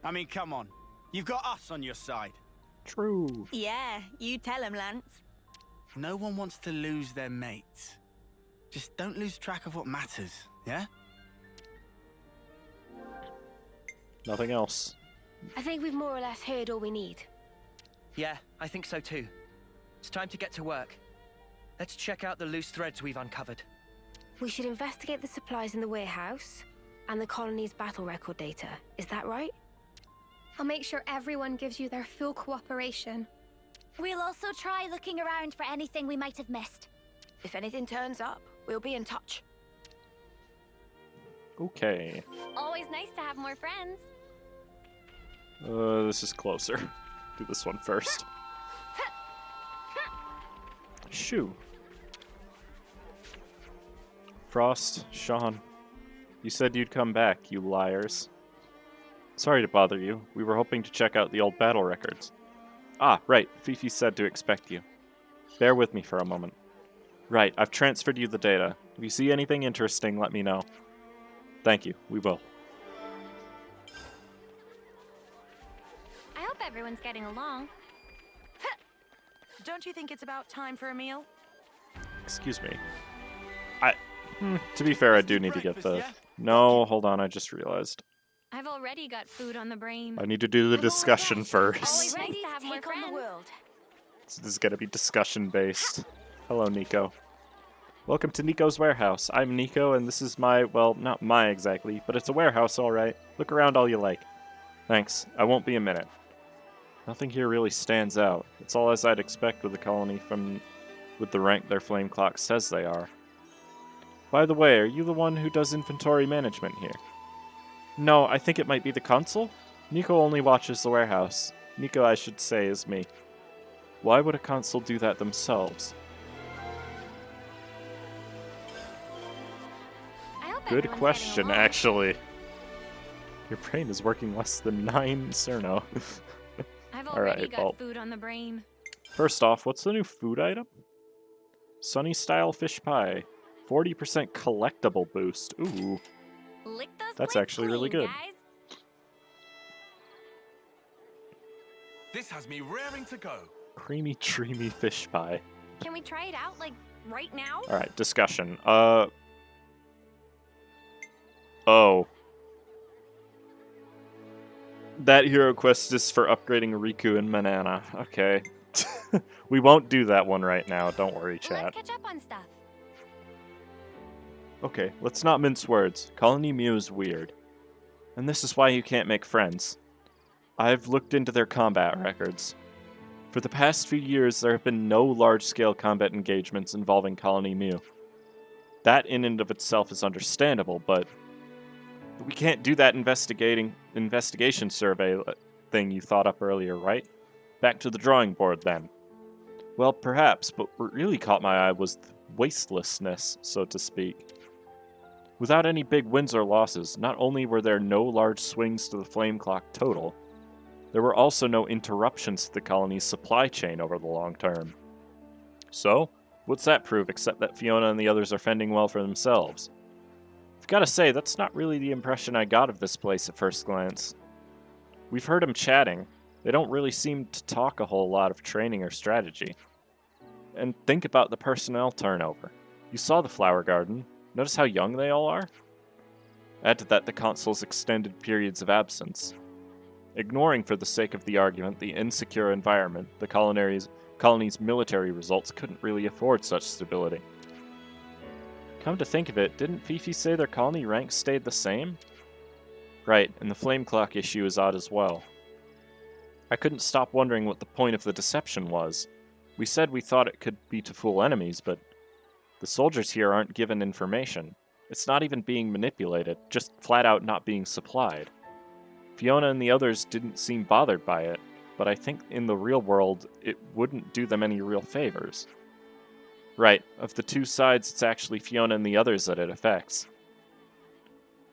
I mean, come on. You've got us on your side. True. Yeah, you tell him, Lance. No one wants to lose their mates. Just don't lose track of what matters, yeah? Nothing else. I think we've more or less heard all we need. Yeah, I think so too. It's time to get to work. Let's check out the loose threads we've uncovered. We should investigate the supplies in the warehouse and the colony's battle record data. Is that right? I'll make sure everyone gives you their full cooperation. We'll also try looking around for anything we might have missed. If anything turns up, we'll be in touch. Okay. Always nice to have more friends. This is closer. Do this one first. Shoo. Frost, Sean, you said you'd come back, you liars. Sorry to bother you. We were hoping to check out the old battle records. Ah, right. Fifi said to expect you. Bear with me for a moment. Right, I've transferred you the data. If you see anything interesting, let me know. Thank you. We will. I hope everyone's getting along. Don't you think it's about time for a meal? Excuse me. To be fair, I do need to get the... No, hold on, I just realized. I've already got food on the brain. I need to do the discussion first. Always nice to have more Take on the friends. world. So this is going to be discussion based. Hello, Nico. Welcome to Nico's warehouse. I'm Nico, and this is my, well, not my exactly, but it's a warehouse, alright. Look around all you like. Thanks. I won't be a minute. Nothing here really stands out. It's all as I'd expect with a colony with the rank their flame clock says they are. By the way, are you the one who does inventory management here? No, I think it might be the consul? Nico only watches the warehouse. Nico, I should say, is me. Why would a consul do that themselves? I hope Good everyone's question, getting along. actually. Your brain is working less than 9 Cerno. I've All already right, got well. food on the brain. First off, what's the new food item? Sunny Style Fish Pie. 40% collectible boost. Ooh. Lick those That's plates actually really clean, good. Guys. This has me raring to go. Creamy, dreamy fish pie. Can we try it out, like, right now? Alright, discussion. Oh. That hero quest is for upgrading Riku and Manana. Okay. We won't do that one right now, don't worry, chat. Let's catch up on stuff. Okay, let's not mince words. Colony Mew is weird. And this is why you can't make friends. I've looked into their combat records. For the past few years, there have been no large-scale combat engagements involving Colony Mew. That in and of itself is understandable, but we can't do that investigation survey thing you thought up earlier, right? Back to the drawing board, then. Well, perhaps, but what really caught my eye was the wastelessness, so to speak. Without any big wins or losses, not only were there no large swings to the flame clock total, There were also no interruptions to the colony's supply chain over the long term. So, what's that prove except that Fiona and the others are fending well for themselves? I've gotta say, that's not really the impression I got of this place at first glance. We've heard them chatting. They don't really seem to talk a whole lot of training or strategy. And think about the personnel turnover. You saw the flower garden. Notice how young they all are? Add to that the consul's extended periods of absence. Ignoring for the sake of the argument the insecure environment, the colony's military results couldn't really afford such stability. Come to think of it, didn't Fifi say their colony ranks stayed the same? Right, and the flame clock issue is odd as well. I couldn't stop wondering what the point of the deception was. We said we thought it could be to fool enemies, but the soldiers here aren't given information. It's not even being manipulated, just flat out not being supplied. Fiona and the others didn't seem bothered by it, but I think in the real world, it wouldn't do them any real favors. Right, of the two sides, it's actually Fiona and the others that it affects.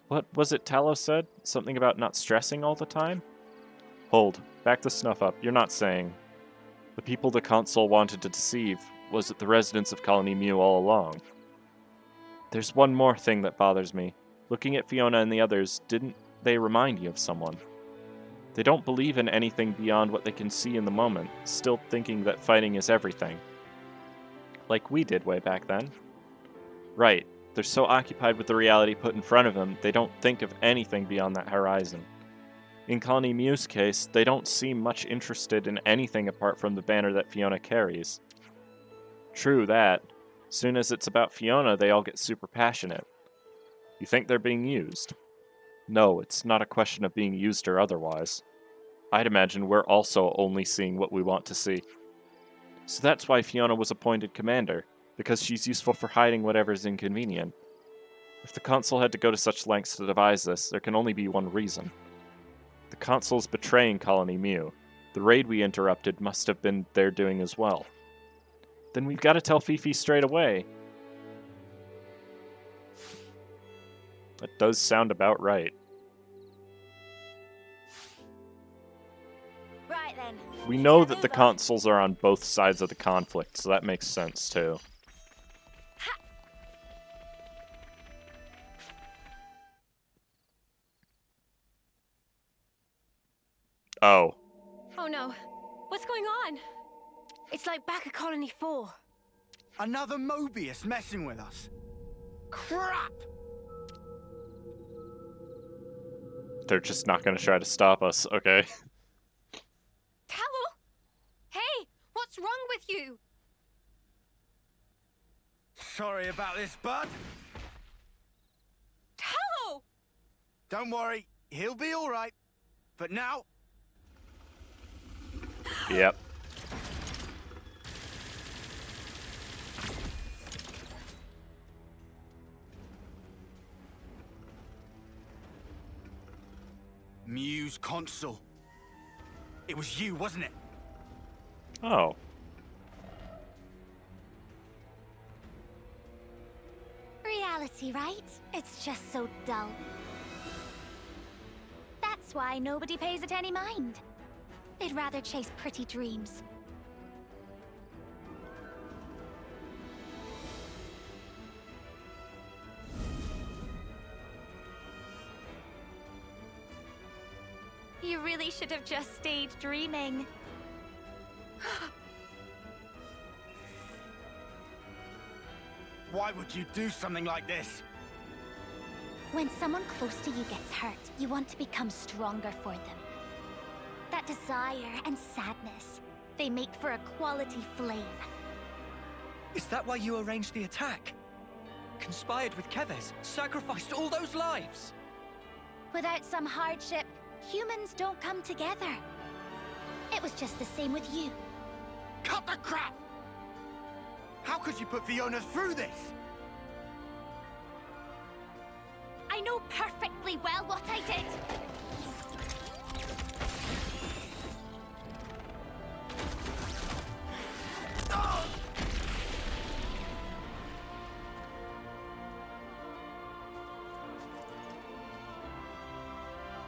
What was it Talos said? Something about not stressing all the time? Hold, back the snuff up. You're not saying the people the consul wanted to deceive was it the residents of Colony Mu all along. There's one more thing that bothers me. Looking at Fiona and the others, didn't they remind you of someone? They don't believe in anything beyond what they can see in the moment, still thinking that fighting is everything. Like we did way back then. Right, they're so occupied with the reality put in front of them, they don't think of anything beyond that horizon. In Colony Mu's case, they don't seem much interested in anything apart from the banner that Fiona carries. True that. Soon as it's about Fiona, they all get super passionate. You think they're being used? No, it's not a question of being used or otherwise. I'd imagine we're also only seeing what we want to see. So that's why Fiona was appointed commander, because she's useful for hiding whatever's inconvenient. If the consul had to go to such lengths to devise this, there can only be one reason. The consul's betraying Colony Mu. The raid we interrupted must have been their doing as well. Then we've got to tell Fifi straight away. That does sound about right. Right then. We know that the consuls are on both sides of the conflict, so that makes sense too. Oh. Oh no. What's going on? It's like back at Colony 4. Another Mobius messing with us. Crap! They're just not going to try to stop us, okay? Tallow? Hey, what's wrong with you? Sorry about this, bud. Tallow! Don't worry, he'll be all right. But now... Yep. Mu's consul. It was you, wasn't it? Oh. Reality, right? It's just so dull. That's why nobody pays it any mind. They'd rather chase pretty dreams. You really should have just stayed dreaming. Why would you do something like this? When someone close to you gets hurt, you want to become stronger for them. That desire and sadness, they make for a quality flame. Is that why you arranged the attack? Conspired with Keves, sacrificed all those lives? Without some hardship, humans don't come together. It was just the same with you. Cut the crap! How could you put Fiona through this? I know perfectly well what I did.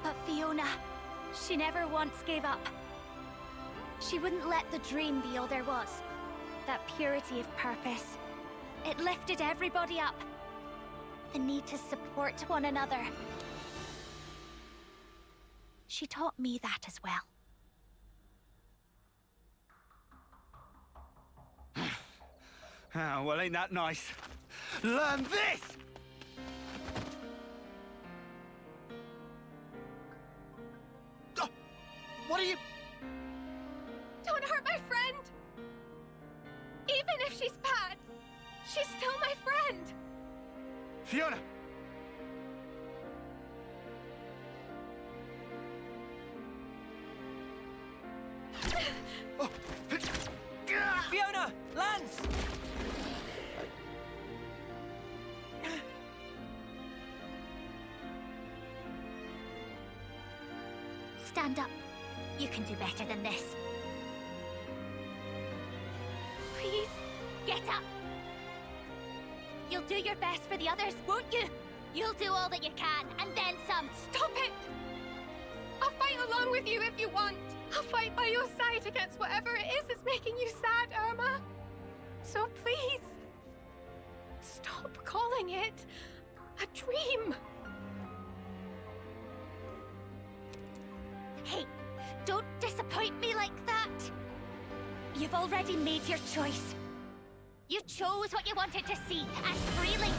But Fiona, She never once gave up. She wouldn't let the dream be all there was. That purity of purpose. It lifted everybody up. The need to support one another. She taught me that as well. Oh, well, ain't that nice? Learn this! Oh, what are you... Don't hurt my friend! Even if she's bad, she's still my friend! Fiona! Oh. Fiona! Lance! Stand up. You can do better than this. Please, get up. You'll do your best for the others, won't you? You'll do all that you can, and then some. Stop it! I'll fight along with you if you want. I'll fight by your side against whatever it is that's making you sad, Irma. So please, stop calling it a dream. Hey, don't disappoint me like that. You've already made your choice. You chose what you wanted to see, and freely.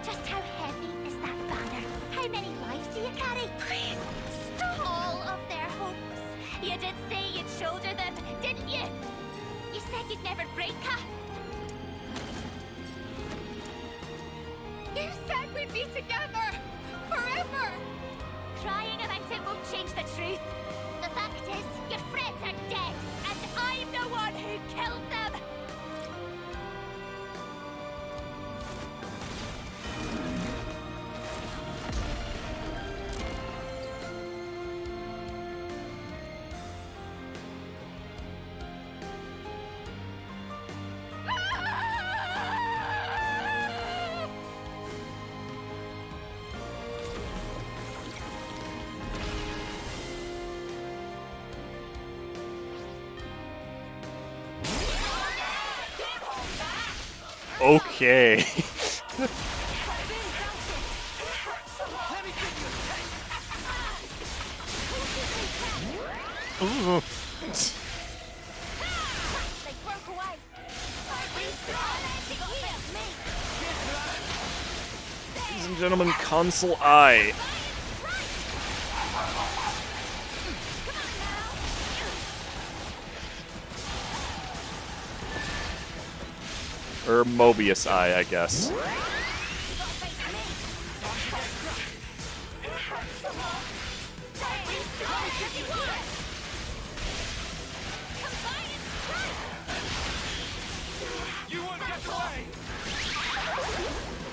Just how heavy is that banner? How many lives do you carry? Please, stop. All of their hopes. You did say you'd shoulder them, didn't you? You said you'd never break her. You said we'd be together forever. Crying about it won't change the truth. The fact is, your friends are dead, and I'm the one who killed them! Okay. Ooh. Ladies and gentlemen, console I. Or Mobius Eye, I guess.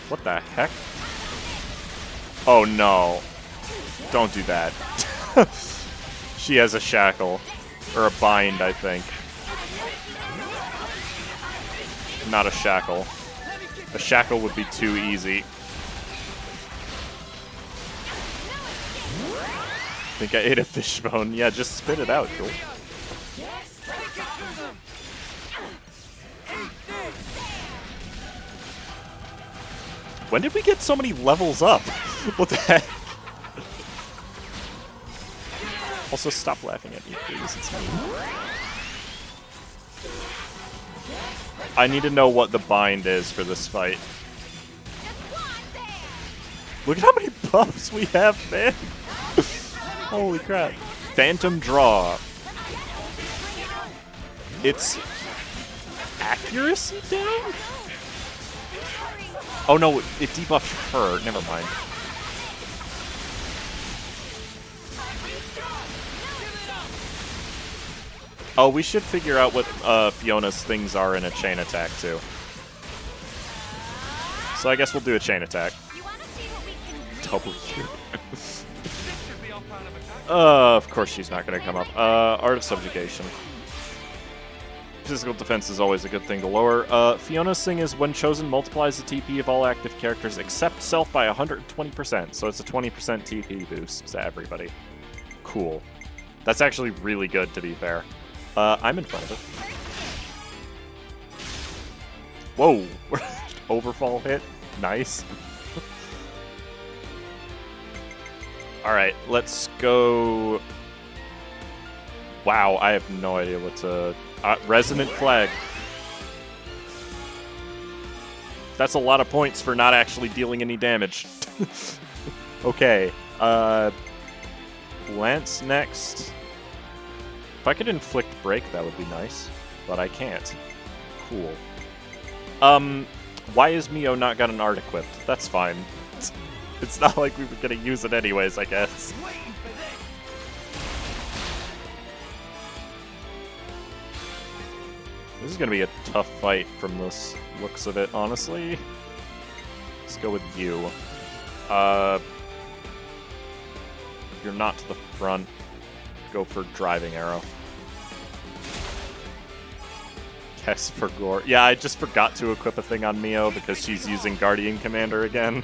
What the heck? Oh no. Don't do that. She has a shackle. Or a bind, I think. Not a shackle. A shackle would be too easy. I think I ate a fishbone. Yeah, just spit it out, Joel. When did we get so many levels up? What the heck? Also, stop laughing at me, please. It's mean. I need to know what the bind is for this fight. Look at how many buffs we have, man. Holy crap. Phantom Draw. It's accuracy down? Oh no, it debuffed her. Never mind. Oh, we should figure out what Fiona's things are in a chain attack, too. So I guess we'll do a chain attack. Double cure. Of course she's not going to come up. Art of Subjugation. Physical defense is always a good thing to lower. Fiona's thing is when chosen multiplies the TP of all active characters except self by 120%, so it's a 20% TP boost to everybody. Cool. That's actually really good, to be fair. I'm in front of it. Whoa! Overfall hit. Nice. Alright, let's go... Wow, I have no idea what to... Resonant Flag. That's a lot of points for not actually dealing any damage. Okay, Lance next. If I could inflict break, that would be nice, but I can't. Cool. Why is Mio not got an art equipped? That's fine. It's not like we were gonna use it anyways, I guess. This is gonna be a tough fight from the looks of it, honestly. Let's go with you. You're not to the front. Go for driving arrow. Guess for gore. Yeah, I just forgot to equip a thing on Mio because she's using Guardian Commander again.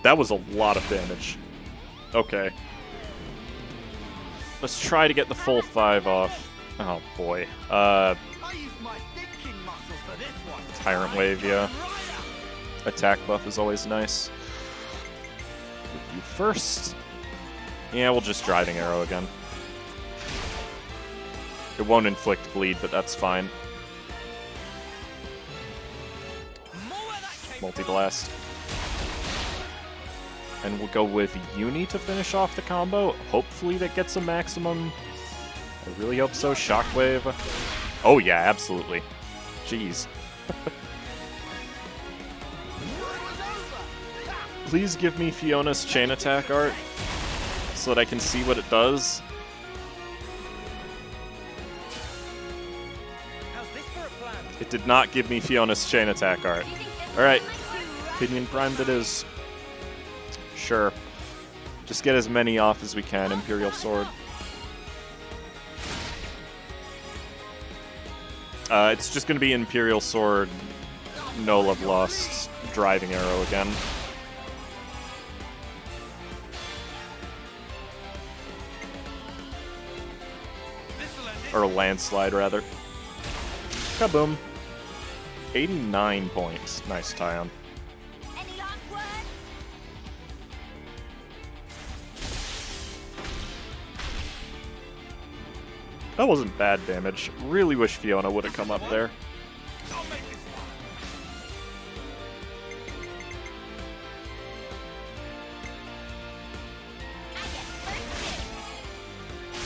That was a lot of damage. Okay. Let's try to get the full 5 off. Oh boy. Tyrant Wave, yeah. Attack buff is always nice. With you first. Yeah, we'll just driving arrow again. It won't inflict bleed, but that's fine. Multi-blast. And we'll go with Uni to finish off the combo. Hopefully that gets a maximum. I really hope so. Shockwave. Oh yeah, absolutely. Jeez. Please give me Fiona's chain attack art so that I can see what it does. It did not give me Fiona's chain attack art. Alright. Pinion primed it is. Sure. Just get as many off as we can. Imperial Sword. It's just going to be Imperial Sword, no love lost, driving arrow again. Or landslide, rather. Kaboom. 89 points. Nice tie-on. That wasn't bad damage. Really wish Fiona would have come up there.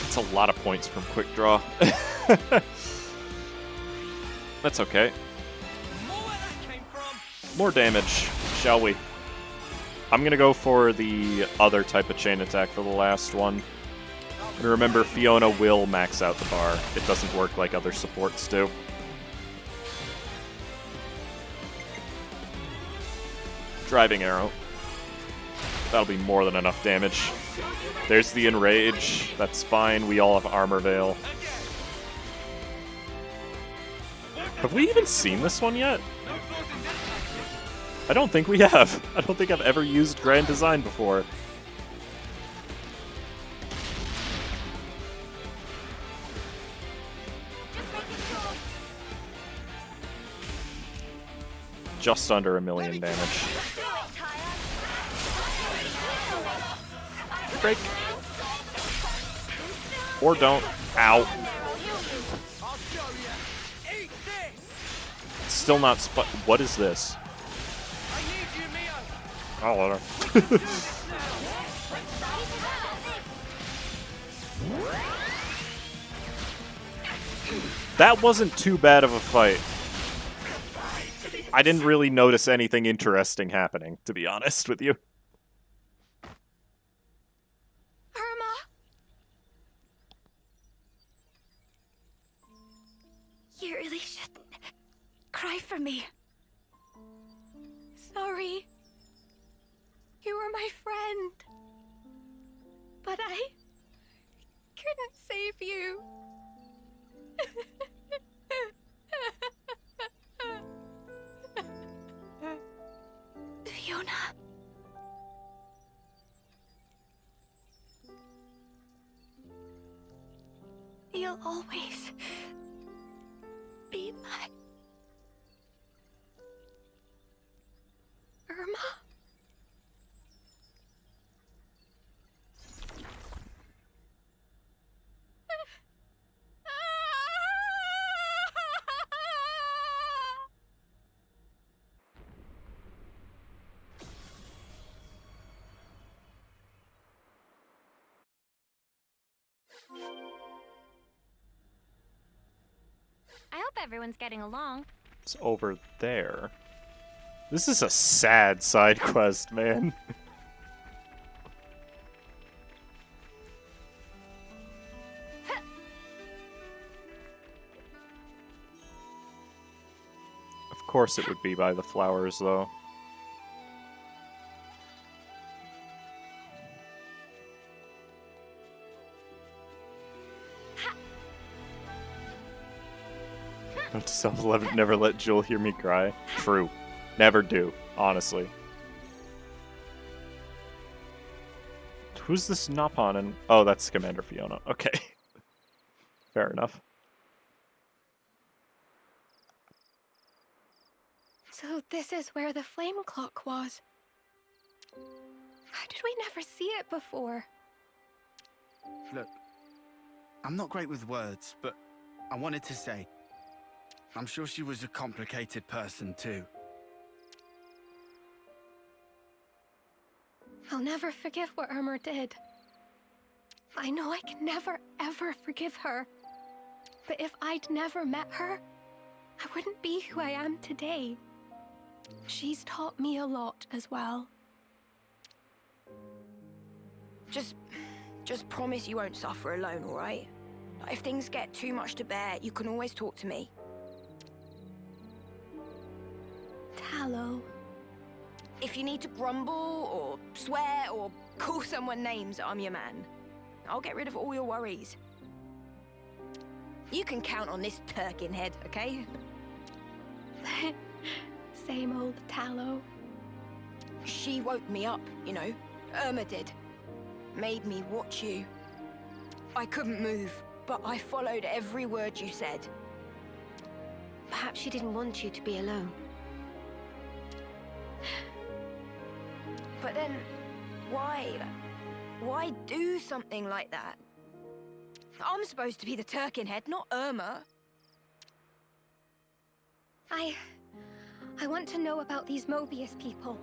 That's a lot of points from quick draw. That's okay. More damage, shall we? I'm gonna go for the other type of chain attack for the last one. And remember, Fiona will max out the bar. It doesn't work like other supports do. Driving arrow. That'll be more than enough damage. There's the Enrage. That's fine. We all have Armor Veil. Have we even seen this one yet? I don't think we have. I don't think I've ever used Grand Design before. Just under 1 million damage. Break. Or don't. Ow. It's still not what is this? Oh, whatever. That wasn't too bad of a fight. I didn't really notice anything interesting happening, to be honest with you. Irma! You really shouldn't cry for me. Sorry. You were my friend. But I couldn't save you. Fiona. You'll always be my Irma. I hope everyone's getting along. It's over there. This is a sad side quest, man. Of course it would be by the flowers, though. Note to self, never let Jewel hear me cry. True. Never do, honestly. Who's this Nopon and... Oh, that's Commander Fiona. Okay. Fair enough. So this is where the flame clock was. How did we never see it before? Look, I'm not great with words, but I wanted to say, I'm sure she was a complicated person too. I'll never forgive what Irma did. I know I can never, ever forgive her. But if I'd never met her, I wouldn't be who I am today. She's taught me a lot as well. Just promise you won't suffer alone, all right? If things get too much to bear, you can always talk to me. Tallow. If you need to grumble, or swear, or call someone names, I'm your man. I'll get rid of all your worries. You can count on this Turkin head, okay? Same old Tallow. She woke me up, you know. Irma did. Made me watch you. I couldn't move, but I followed every word you said. Perhaps she didn't want you to be alone. But then, why? Why do something like that? I'm supposed to be the Turkin head, not Irma. I want to know about these Mobius people.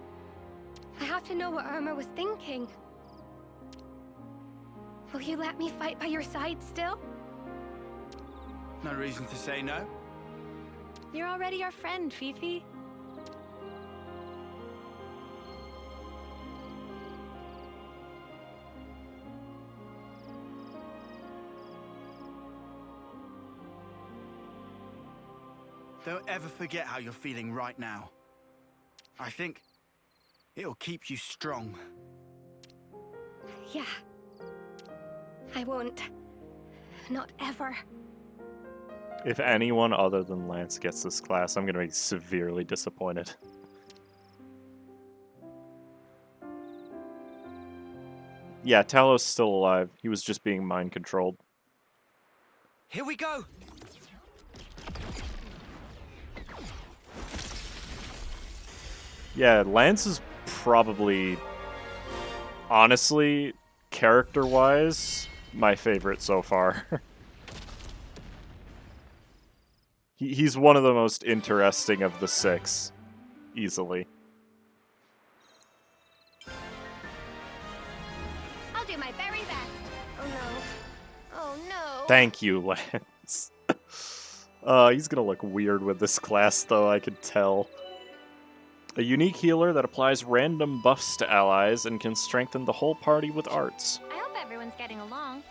I have to know what Irma was thinking. Will you let me fight by your side still? No reason to say no. You're already our friend, Fifi. Don't ever forget how you're feeling right now. I think it'll keep you strong. Yeah. I won't. Not ever. If anyone other than Lance gets this class, I'm going to be severely disappointed. Yeah, Talow's still alive. He was just being mind-controlled. Here we go! Yeah, Lance is probably, honestly, character-wise, my favorite so far. He's one of the most interesting of the six, easily. I'll do my very best. Oh no. Oh no. Thank you, Lance. He's gonna look weird with this class, though, I could tell. A unique healer that applies random buffs to allies and can strengthen the whole party with arts. I hope everyone's getting along.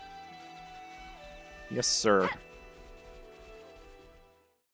Yes, sir.